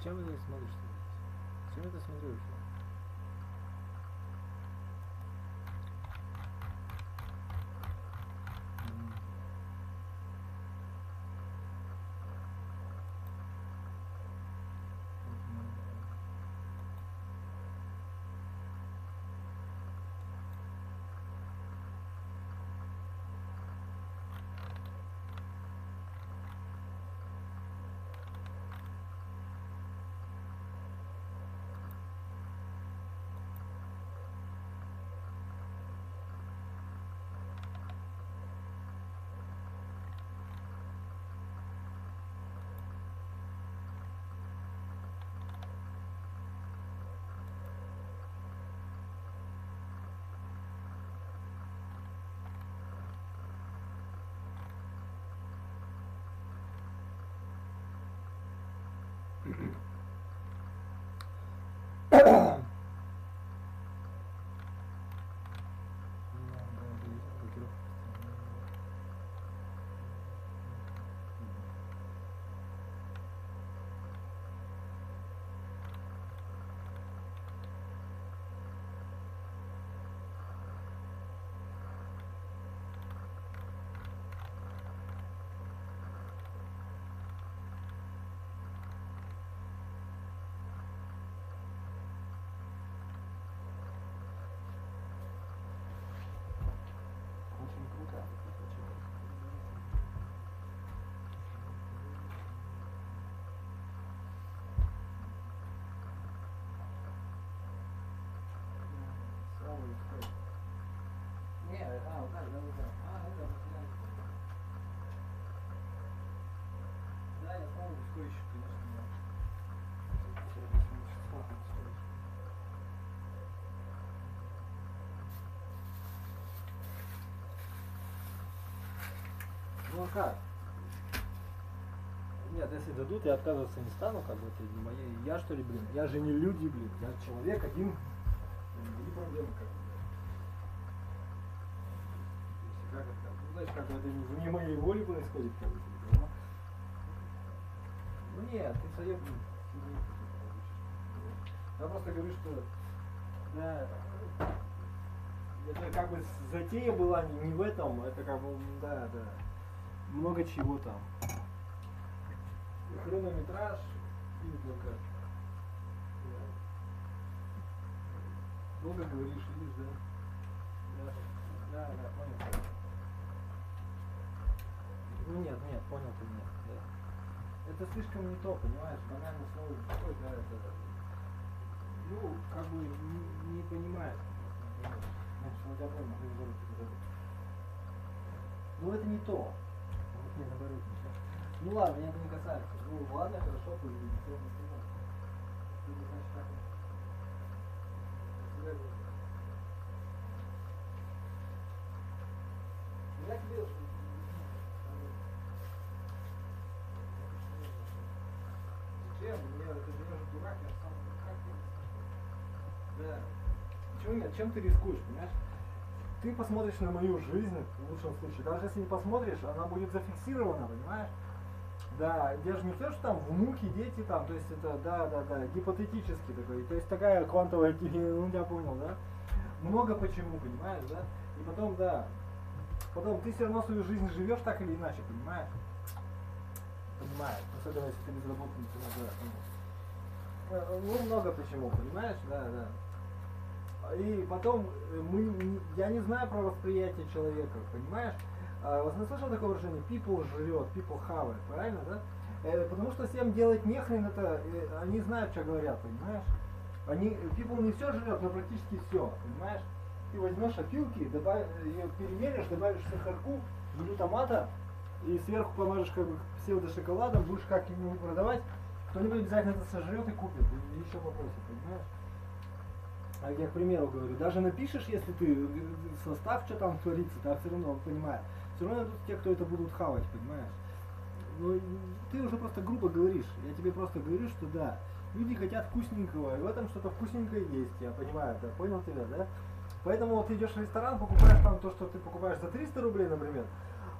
Зачем это смотришь? Зачем это смотрю еще? Ну а как? Нет, если дадут, я отказываться не стану, как бы это не мои. Я что ли, блин? Я же не люди, блин. Я человек один. Не проблема, как бы. Как это? Ну, знаешь, как это не моей воли происходит, как бы. Ну нет, ты совет не я просто говорю, что да, это как бы затея была не в этом, это как бы, да, много чего там. Хронометраж, видно как. Долго говоришь, видишь, да? Да, понял. Ну нет, понял ты меня, да. Это слишком не то, понимаешь, банально слово какое-то, это, ну, как бы не понимаешь. Ну это не то. Вот не наоборот. Ну ладно, меня это не касается. Ну ладно, хорошо, ты не знаешь, как я тебе зачем? Я же дурак, я сам да. Чего нет? Чем ты рискуешь, понимаешь? Ты посмотришь на мою жизнь, в лучшем случае. Даже если не посмотришь, она будет зафиксирована, понимаешь? Да, я же не то, что там внуки, дети там, то есть это, да, гипотетически такой. То есть такая квантовая теория, ну я понял, да? Много почему, понимаешь, да? И потом, да, потом ты все равно свою жизнь живешь так или иначе, понимаешь? Понимаешь, особенно если ты безработный, да. Ну, много почему, понимаешь, да. И потом я не знаю про восприятие человека, понимаешь? Вас не слышал такое выражение? People жрет, people хавает, правильно, да? Потому что всем делать нехрен, это они знают, что говорят, понимаешь? People не все жрет, но практически все, понимаешь? Ты возьмешь опилки, ее перемелешь, добавишь сахарку, глютамата, и сверху помажешь как бы псевдошоколадом, будешь как-нибудь продавать, кто-нибудь обязательно это сожрет и купит, и еще попросит, понимаешь? А я, к примеру, говорю, даже напишешь, если ты состав, что там творится, то все равно он понимает. Все равно найдутся те, кто это будут хавать, понимаешь? Ну, ты уже просто грубо говоришь. Я тебе просто говорю, что да, люди хотят вкусненького, и в этом что-то вкусненькое есть, я понимаю, да, понял тебя, да? Поэтому вот ты идешь в ресторан, покупаешь там то, что ты покупаешь за 300 рублей, например,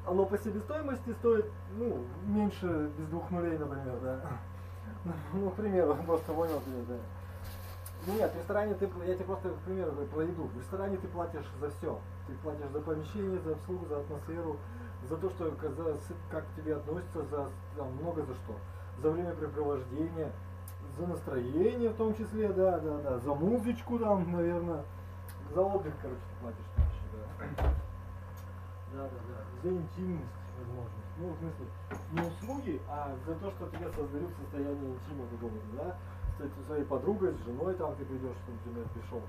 оно по себестоимости стоит, ну, меньше без 2 нулей, например, да? Ну, к примеру, просто понял тебя, да? Нет, в ресторане я тебе просто, к примеру, говорю, про еду. В ресторане ты платишь за все. Ты платишь за помещение, за обслугу, за атмосферу, за то, что как к тебе относятся, много за что. За времяпрепровождение, за настроение в том числе, да, за музычку там, наверное. За отдых, короче, ты платишь там еще, да. Да. За интимность, возможно. Ну, в смысле, не услуги, а за то, что тебе создают состояние интима какого-то, да. Со своей подругой, с женой там ты придешь, что, например, пришел.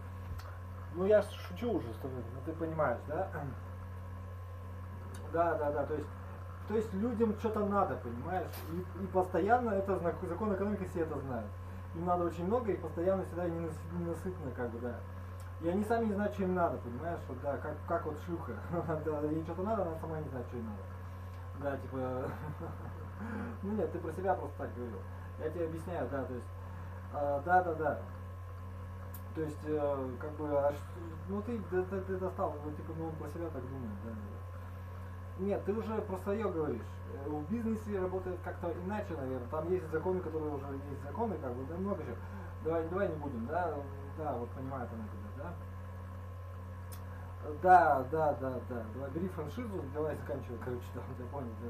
Ну я шучу уже, что ты понимаешь, да? Да, то есть людям что-то надо, понимаешь? И постоянно это закон экономики все это знают. Им надо очень много, и постоянно всегда ненасытно, как бы, да. И они сами не знают, что им надо, понимаешь? Вот, да, как вот шлюха. Да, ей что-то надо, она сама не знает, что ей надо. Да, типа. Ну нет, ты про себя просто так говорил. Я тебе объясняю, да, то есть, да. То есть, как бы, ну ты достал, ну типа, ну он про себя так думает, да. Нет, ты уже про свое говоришь. В бизнесе работает как-то иначе, наверное. Там есть законы, которые уже есть законы, как бы, да, много чего. Давай не будем, да, вот понимаю там это, да. Да. Давай, бери франшизу, давай заканчивай, короче, там, я понял, да.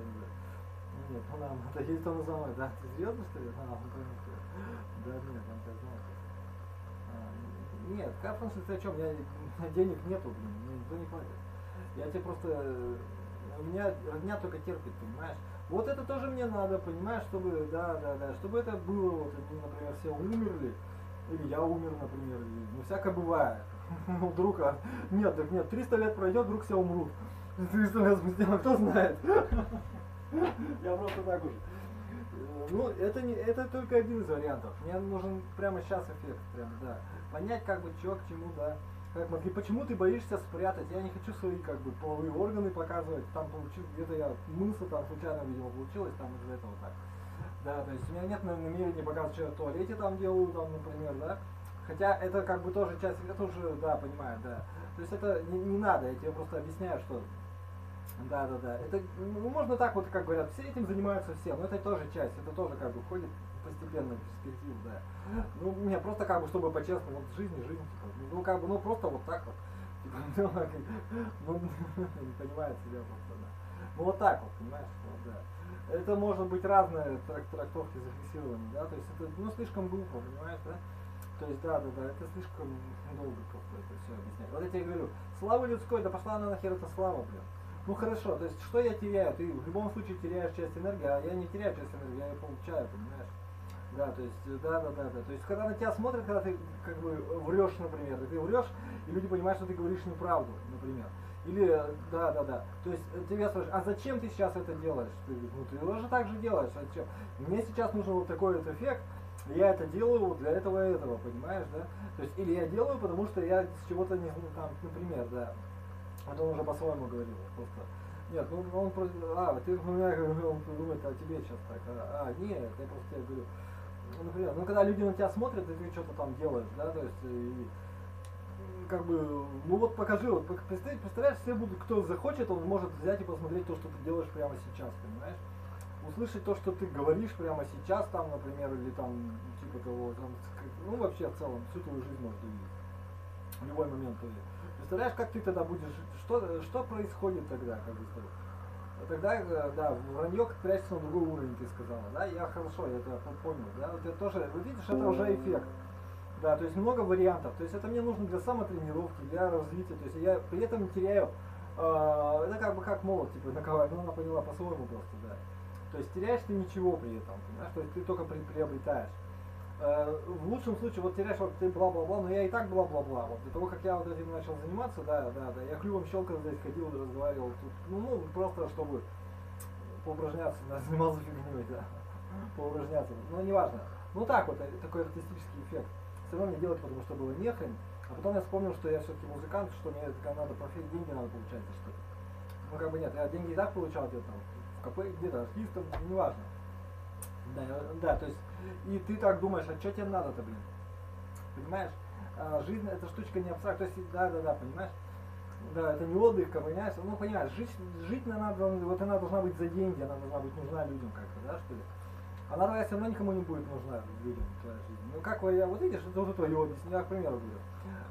Нет, ну нам это есть то самое, да, ты серьезно, что ли? Да, нет, он так знает. Нет, как франшиза о чем? Денег нету, блин, мне никто не платит. Я тебе просто, у меня родня только терпит, понимаешь? Вот это тоже мне надо, понимаешь, чтобы, да, чтобы это было, вот, например, все умерли, или я умер, например, ну всякое бывает. Вдруг, нет, 300 лет пройдет, вдруг все умрут. 300 лет спустя, кто знает. Я просто так уже. Ну, это только один из вариантов. Мне нужен прямо сейчас эффект, прям, да. Понять, как бы, что к чему, да. Как бы, почему ты боишься спрятать? Я не хочу свои, как бы, половые органы показывать. Там получилось, где-то я мылся, там случайно, видимо, получилось, там из-за этого так. Да, то есть у меня нет намерения показывать, что я в туалете там делаю, там, например, да. Хотя это как бы тоже часть, это уже, да, понимаю, да. То есть это не надо, я тебе просто объясняю, что... Да. Это, ну, можно так вот, как говорят, все этим занимаются все, но это тоже часть, это тоже как бы входит постепенно в перспективу, да. Ну, мне просто как бы, чтобы по-честному, вот жизнь, типа, ну, как бы, ну, просто вот так вот. Типа, ну, не понимает себя просто, да. Ну, вот так вот, понимаешь, вот, да. Это может быть разные трактовки зафиксированы, да, то есть это, ну, слишком глупо, понимаешь, да. То есть, да, это слишком долго просто это все объяснять. Вот я тебе говорю, слава людской, да пошла она нахер, это слава, блин. Ну хорошо, то есть что я теряю? Ты в любом случае теряешь часть энергии, а я не теряю часть энергии, я ее получаю, понимаешь? Да, то есть, да. То есть когда на тебя смотрят, когда ты как бы врешь, например, и ты врешь, и люди понимают, что ты говоришь неправду, например. Или, да. То есть тебя спрашивают, а зачем ты сейчас это делаешь? Ты говоришь, ну ты уже так же делаешь, а зачем? Мне сейчас нужен вот такой вот эффект, я это делаю вот для этого, понимаешь, да? То есть, или я делаю, потому что я с чего-то не, там, например, да. Это он уже по-своему говорил, просто. Нет, ну он просто, ты у меня, он думает о тебе сейчас так, нет, я просто тебе говорю. Например, ну когда люди на тебя смотрят, и ты что-то там делаешь, да, то есть, и, как бы, ну вот покажи, вот, представляешь, все будут, кто захочет, он может взять и посмотреть то, что ты делаешь прямо сейчас, понимаешь? Услышать то, что ты говоришь прямо сейчас, там, например, или там, типа того, там, ну вообще в целом, всю твою жизнь может увидеть. В любой момент увидеть. Представляешь, как ты тогда будешь, что происходит тогда, как бы сказать? Тогда, да, вранье прячется на другой уровень, ты сказала, да, я хорошо, я это понял, да, вот это тоже, вы видишь, это уже эффект, да, то есть много вариантов, то есть это мне нужно для самотренировки, для развития, то есть я при этом не теряю, это как бы как молот, типа, наковать, ну она поняла по-своему просто, да, то есть теряешь ты ничего при этом, понимаешь, то есть ты только приобретаешь. В лучшем случае, вот теряешь, вот ты бла-бла-бла, но я и так бла-бла-бла. Вот до того, как я вот этим начал заниматься, да, я клювом щелкал здесь, ходил, разговаривал тут, ну, просто чтобы поупражняться, да, занимался фигней, да, поупражняться, но неважно. Ну так вот, такой артистический эффект. Все равно мне делать, потому что было нехрен, а потом я вспомнил, что я все-таки музыкант, что мне надо деньги надо получать за что-то. Ну как бы нет, я деньги и так получал где-то, в КП, где-то артистом, неважно. Да, то есть, и ты так думаешь, а что тебе надо-то, блин? Понимаешь? Жизнь, эта штучка не абстрактная, то есть, да, понимаешь? Да, это не отдых, понимаешь? Ну, понимаешь, жить надо, вот она должна быть за деньги, она должна быть нужна людям как-то, да, что ли? Она твоя все равно никому не будет нужна, людям, твоя жизнь. Ну, как я, вот видишь, это уже твое объяснение, я, к примеру, говорю.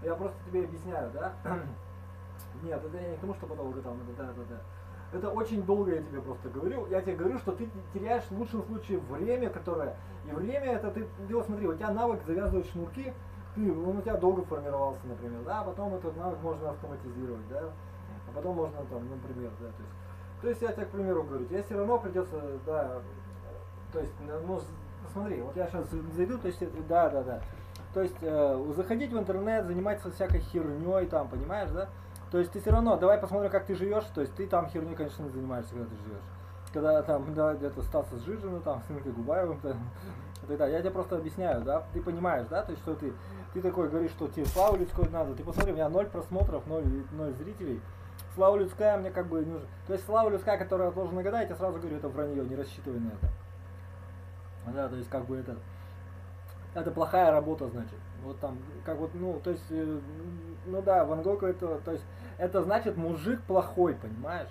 Я просто тебе объясняю, да? Нет, это я не к тому, что долго там, да. Это очень долго я тебе просто говорю. Я тебе говорю, что ты теряешь в лучшем случае время, которое... И время это ты... Дело, смотри, у тебя навык завязывать шнурки, он у тебя долго формировался, например, да, а потом этот навык можно автоматизировать, да, а потом можно там, например, да, то есть я тебе, к примеру, говорю, тебе все равно придется, да, то есть, ну, смотри, вот я сейчас зайду, то есть, да, то есть, заходить в интернет, заниматься всякой херней, там, понимаешь, да? То есть ты все равно, давай посмотрим, как ты живешь, то есть ты там херней, конечно, не занимаешься, когда ты живешь. Когда там, да, где-то Стаса Сжижину, там, с Инкой Губаевым, да, я тебе просто объясняю, да, ты понимаешь, да, то есть что ты такой говоришь, что тебе славу людской надо, ты посмотри, у меня 0 просмотров, 0 зрителей, слава людская мне как бы не нужна, то есть слава людская, которая отложена на года, я тебе сразу говорю, это вранье, не рассчитывай на это. Да, то есть как бы это плохая работа, значит. Вот там, как вот, ну, то есть, ну да, Ван Гог это, то есть, это значит мужик плохой, понимаешь?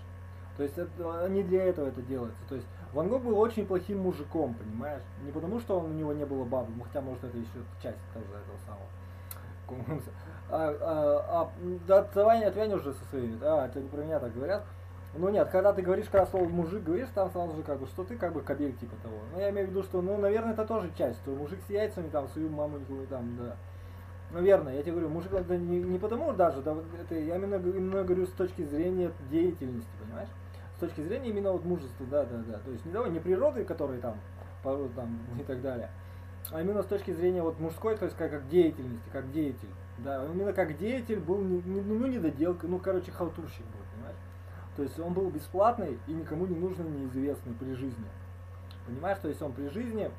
То есть, это, не для этого это делается. То есть, Ван Гог был очень плохим мужиком, понимаешь? Не потому, что у него не было бабы, хотя, может, это еще часть тоже этого самого. Да, давай не отвянь уже со своими. Это про меня так говорят. Ну нет, когда ты говоришь, когда слово мужик говоришь, там сразу же как бы, что ты как бы кобель типа того. Ну я имею в виду, что, ну, наверное, это тоже часть, что мужик с яйцами, там, свою маму, там, да. Ну верно, я тебе говорю, мужик это не потому даже, да, это я именно говорю с точки зрения деятельности, понимаешь? С точки зрения именно вот мужества, да. То есть не природы, которые там, там и так далее, а именно с точки зрения вот мужской, то есть как деятельности, как деятель. Да, именно как деятель был, недоделка, ну, короче, халтурщик был, понимаешь? То есть он был бесплатный и никому не нужный, неизвестный при жизни. Понимаешь, то есть он при жизни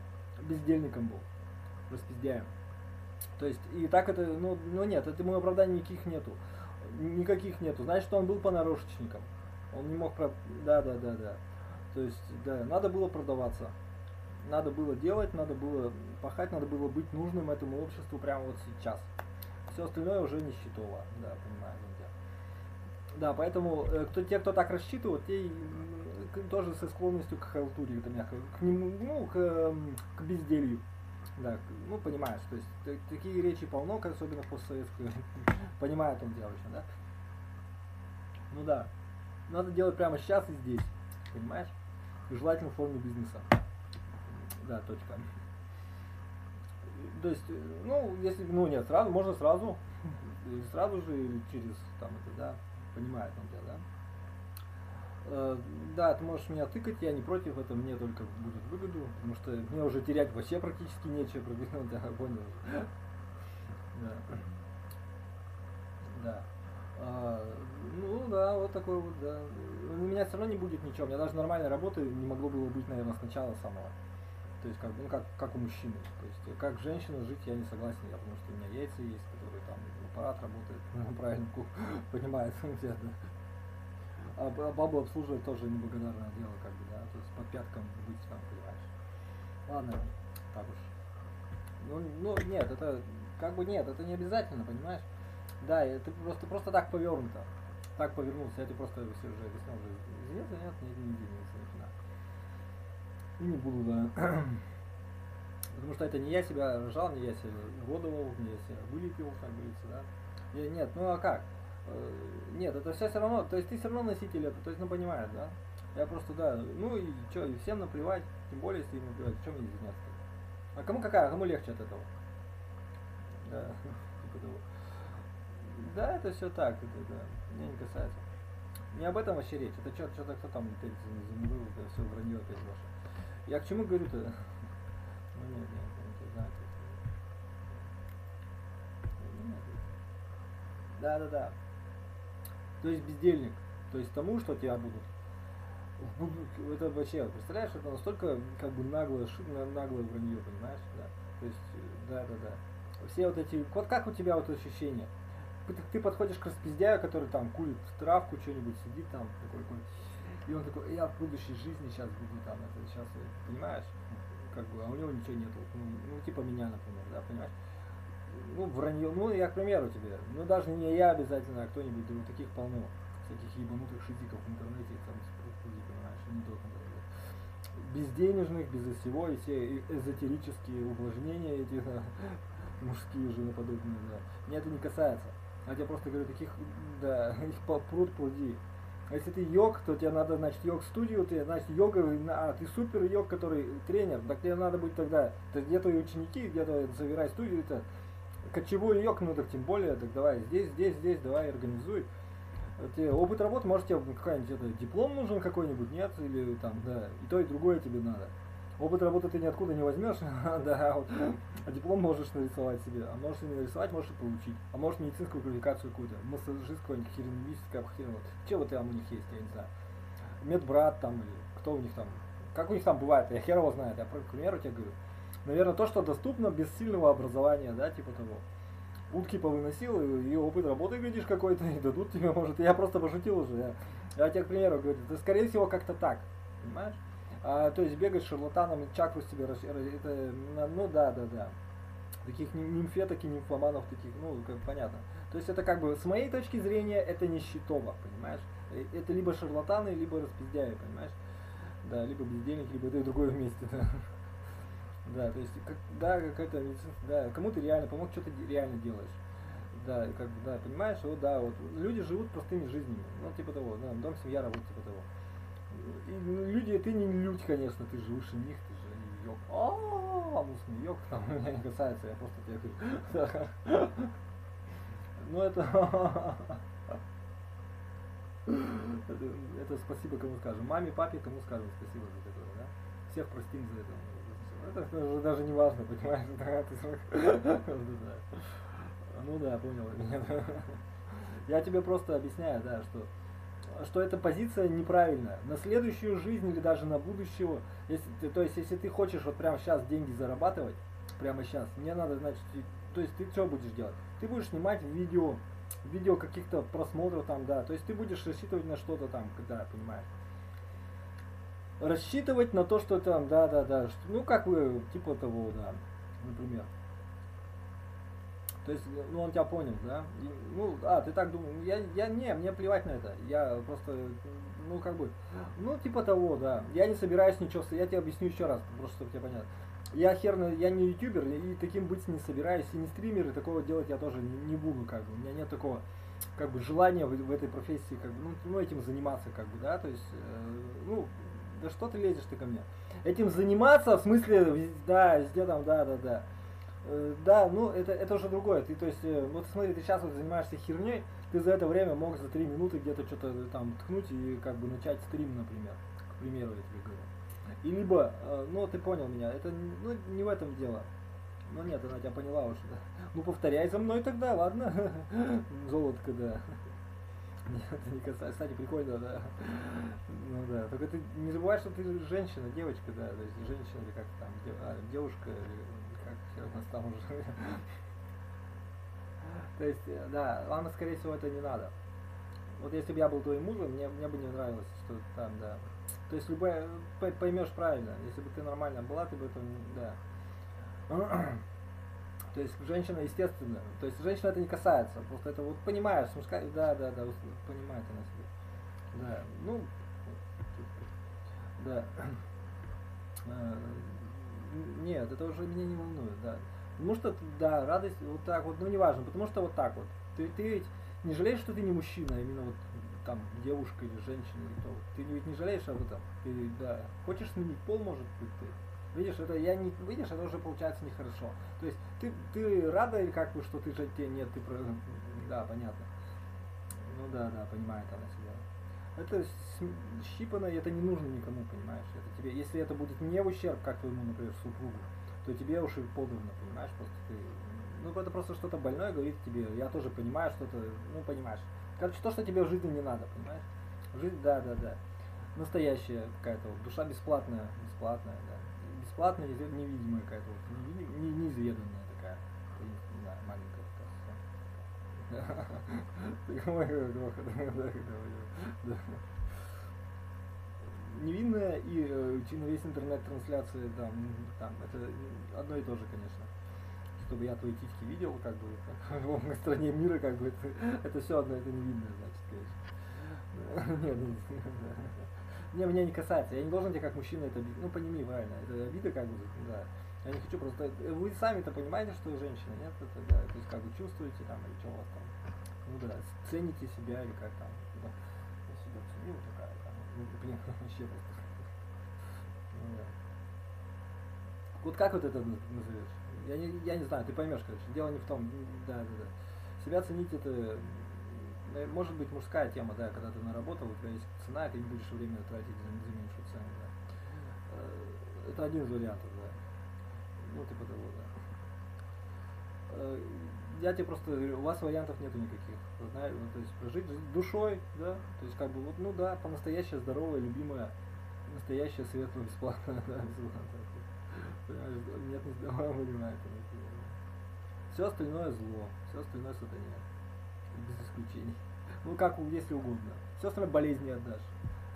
бездельником был, распиздяем. То есть, и так это, ну нет, этому оправданий никаких нету. Значит, он был понарошечником. Он не мог, да. То есть, да, надо было продаваться. Надо было делать, надо было пахать, надо было быть нужным этому обществу прямо вот сейчас. Все остальное уже не считово, да, понимаю. Да, поэтому те, кто так рассчитывают, те тоже со склонностью к халтуре, к нему, ну, к безделью. Да, ну, понимаешь, то есть такие речи полно, особенно постсоветскую, понимает он дело еще, да? Ну да, надо делать прямо сейчас и здесь, понимаешь? И желательно в форме бизнеса. Да, точка. То есть, ну, если, ну нет, сразу, можно сразу же или через там это, да. Понимает он тебя, да? Да, ты можешь меня тыкать, я не против, это мне только будет выгоду, потому что мне уже терять вообще практически нечего, да, понял. Да. Ну да, вот такой вот, да. У меня все равно не будет ничего, у меня даже нормальной работы не могло было быть, наверное, сначала самого. То есть, как бы, ну, как у мужчины. То есть, как женщина жить я не согласен, потому что у меня яйца есть, которые там, аппарат работает, правильно, понимает, а бабу обслуживать тоже неблагодарное дело, как бы, да, то есть под пятком быть там, понимаешь. Ладно, так уж. Ну нет, это, как бы нет, это не обязательно, понимаешь. Да, это просто так повернуто. Так повернулся, я тебе просто все уже объяснял, извините, нет, не извините. И не буду, да. Потому что это не я себя рожал, не я себя родовал, не я себя вылепил, как говорится, да. Нет, ну а как? Нет, это все равно, то есть ты все равно носитель этого, то есть, ну понимаешь, да? Я просто, да, ну и что, и всем наплевать, тем более, если им наплевать, в чем мне извиняться? А кому легче от этого? Да, типа того. Да, это все так, это, да, меня не касается. Не об этом вообще речь, это что-то кто там опять замерил, это все вранье опять ваше. Я к чему говорю-то? Ну нет, не знаю. Да. То есть бездельник. То есть тому, что тебя будут. Это вообще, представляешь, это настолько как бы наглое вранье, понимаешь? Да. То есть, да. Все вот эти. Вот как у тебя вот ощущение? Ты подходишь к распиздяю, который там курит травку, что-нибудь сидит там, такой. И он такой, я в будущей жизни сейчас буду там, это сейчас, понимаешь, как бы, а у него ничего нету, ну типа меня, например, да, понимаешь, ну вранье, ну я к примеру тебе, ну даже не я обязательно, а кто-нибудь, да, таких полно, всяких ебанутых шизиков в интернете, там, понимаешь, не только, безденежных, безо всего, и все эзотерические увлажнения эти, да, мужские женоподобные, да, меня это не касается, я тебе просто говорю, таких, да, их пруд пруди. А если ты йог, то тебе надо, значит, йог-студию, значит, ты супер йог, который тренер, так тебе надо быть тогда, где твои ученики, где-то забирай студию, это кочевой йог, ну так тем более, так давай здесь, давай организуй. Тебе опыт работы, может тебе какой-нибудь диплом нужен какой-нибудь, нет, или там, да, и то, и другое тебе надо. Опыт работы ты ниоткуда не возьмешь, да, вот, а диплом можешь нарисовать себе, а можешь и не нарисовать, можешь и получить, а можешь медицинскую квалификацию какую-то, массажист какой-нибудь, хирургическая, что вот там у них есть, я не знаю, медбрат там, или кто у них там, как у них там бывает, я хер его знает, я к примеру тебе говорю, наверное, то, что доступно без сильного образования, да, типа того, утки повыносил, и опыт работы, глядишь, какой-то, и дадут тебе, может, я просто пошутил уже, я тебе, к примеру, говорю, это скорее всего как-то так, понимаешь? То есть бегать с шарлатаном, чакру себе, это, ну да. Таких нимфеток и нимфоманов таких, ну, как понятно. То есть это как бы, с моей точки зрения, это не счетово, понимаешь? Это либо шарлатаны, либо распиздяи, понимаешь? Да, либо бездельник, либо то и другое вместе, да. Да, то есть, да, какая-то медицина, да, кому ты реально помог, что ты реально делаешь. Да, как бы, да, понимаешь, вот, да, вот, люди живут простыми жизнями, ну, типа того, да, дом, семья, работа, типа того. И люди, ты не людь, конечно, ты живешь у них, ты же йог. Мусный йог, там меня не касается, я просто тебе говорю. Ну, это спасибо кому скажем. Маме, папе, кому скажем спасибо за такое, да? Всех простим за это. Это уже даже не важно, понимаешь? Ну да, понял меня. Я тебе просто объясняю, да, что эта позиция неправильная. На следующую жизнь или даже на будущего, то есть если ты хочешь вот прямо сейчас деньги зарабатывать, прямо сейчас, мне надо, значит, то есть ты что будешь делать? Ты будешь снимать видео каких-то просмотров там, да, то есть ты будешь рассчитывать на что-то там, когда, понимаешь? Рассчитывать на то, что там, да, ну как вы, типа того, да, например. То есть, ну он тебя понял, да? Ты так думаешь, мне плевать на это, я просто, ну как бы, ну типа того, да. Я не собираюсь ничего, я тебе объясню еще раз, просто чтобы тебе понятно. Я не ютубер, и таким быть не собираюсь, и не стример, и такого делать я тоже не буду, как бы, у меня нет такого, как бы, желания в этой профессии, как бы, ну этим заниматься, как бы, да, то есть, да что ты лезешь ты ко мне? Этим заниматься, в смысле, да, везде там, да. Да, ну это уже другое. Ты, то есть, вот смотри, ты сейчас вот занимаешься херней, ты за это время мог за 3 минуты где-то что-то там ткнуть и как бы начать стрим, например. К примеру, я тебе говорю. И либо, ну ты понял меня, это ну, не в этом дело. Ну нет, она тебя поняла уже, да. Ну повторяй за мной тогда, ладно? Золотко, да. Нет, это не касается. Кстати, прикольно, да. Ну да. Только ты не забывай, что ты женщина, девочка, да. То есть женщина или как там, девушка, или как хер у нас там уже. То есть, да, ладно, скорее всего, это не надо. Вот если бы я был твоим мужем, мне бы не нравилось, что там, да. То есть любая, поймешь правильно, если бы ты нормально была, ты бы это, да. То есть женщина, естественно, то есть женщина это не касается, просто это вот понимаешь, мужская, да, понимает она себе. Да, ну, да. Нет, это уже меня не волнует, да. Потому что, да, радость вот так вот, ну неважно, потому что вот так вот. Ты ведь не жалеешь, что ты не мужчина, а именно вот там девушка или женщина или кто. Ты ведь не жалеешь об этом. Ты, да, хочешь сменить пол, может быть, ты. Видишь, это видишь, это уже получается нехорошо. То есть ты рада или как бы, что ты же нет, ты да, понятно. Ну да, понимает она себя. Это щипано, и это не нужно никому, понимаешь? Это тебе, если это будет не в ущерб, как твоему, например, супругу, то тебе уж и подобно, понимаешь? Просто ты, ну это просто что-то больное говорит тебе. Я тоже понимаю, что-то, ну понимаешь. Короче, то, что тебе в жизни не надо, понимаешь? Жизнь, да. Настоящая какая-то вот, душа бесплатная, да. Бесплатная, невидимая какая-то вот, неизведанная такая, да, маленькая такая. Невинная и на весь интернет-трансляции, там, это одно и то же, конечно. Чтобы я твои титьки видел, как бы, в любой стране мира, как бы, это все одно, это невинное, значит, конечно. Нет, не, меня не касается, я не должен тебе как мужчина это обидеть, ну пойми правильно, это обида как бы, да. Я не хочу просто, вы сами-то понимаете, что вы женщина, нет? Это, да, то есть как вы чувствуете там, или что у вас там, ну да, цените себя или как там, да. Я себя ценю такая, там, ну блин, вообще просто. Ну, да. Вот как вот это назовешь? Я не знаю, ты поймешь, короче, дело не в том, да. Себя ценить это, может быть, мужская тема, да, когда ты наработал, у тебя есть цена, и ты не будешь время тратить за меньшую цену, да. Это один из вариантов, да. Ну, типа того, да. Я тебе просто говорю, у вас вариантов нету никаких. Знаешь, то есть прожить жизнь душой, да, то есть как бы вот, ну да, по-настоящее здоровая, любимая, настоящая, светлая, бесплатная, да, бесплатная. Понимаешь, нет, не здорово, понимаете. Все остальное зло, все остальное сатане. Без исключений. Ну как, если угодно. Все остальное болезни отдашь.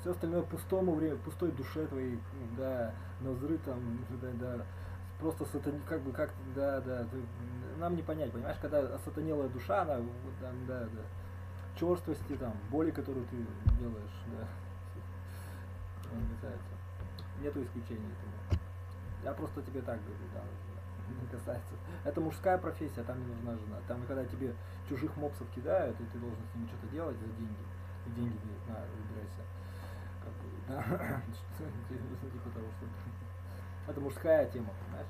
Все остальное пустому время, пустой душе твоей, да, назры там, да, просто как бы как, да, нам не понять, понимаешь, когда осатанелая душа, она, там, да, черствости, там, боли, которую ты делаешь, да, не касается. Нету исключений этому. Я просто тебе так говорю, да, не касается. Это мужская профессия, там не нужна жена. Там, когда тебе чужих мопсов кидают, и ты должен с ними что-то делать за деньги, и деньги, на, выбирайся. Как бы, да, типа того, что это мужская тема, понимаешь?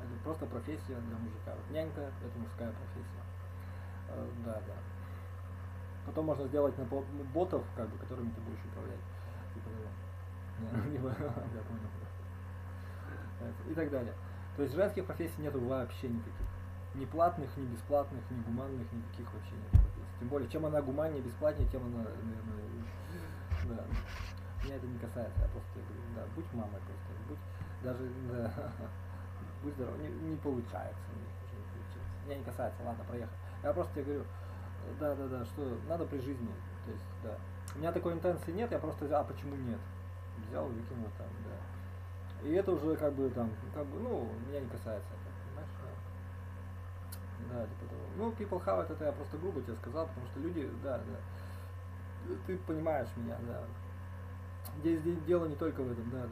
Это просто профессия для мужика. Вот нянька — это мужская профессия. Да. Потом можно сделать на ботов, как бы, которыми ты будешь управлять. Типа того. Я понял. И так далее. То есть женских профессий нету вообще никаких. Ни платных, ни бесплатных, ни гуманных, никаких вообще нет профессий. Тем более, чем она гуманнее, бесплатнее, тем она, наверное, да. Меня это не касается, я просто говорю, да, будь мамой просто, будь даже, да, будь здоров, не получается у них уже, не получается. Меня не касается, ладно, проехали. Я просто тебе говорю, да, что надо при жизни, то есть, да. У меня такой интенции нет, я просто, почему нет? Взял, выкинул там, да. И это уже как бы там, ну, меня не касается, понимаешь? Да, типа того. Ну, people have it, это я просто грубо тебе сказал, потому что люди, да, ты понимаешь меня, да. Здесь дело не только в этом, да.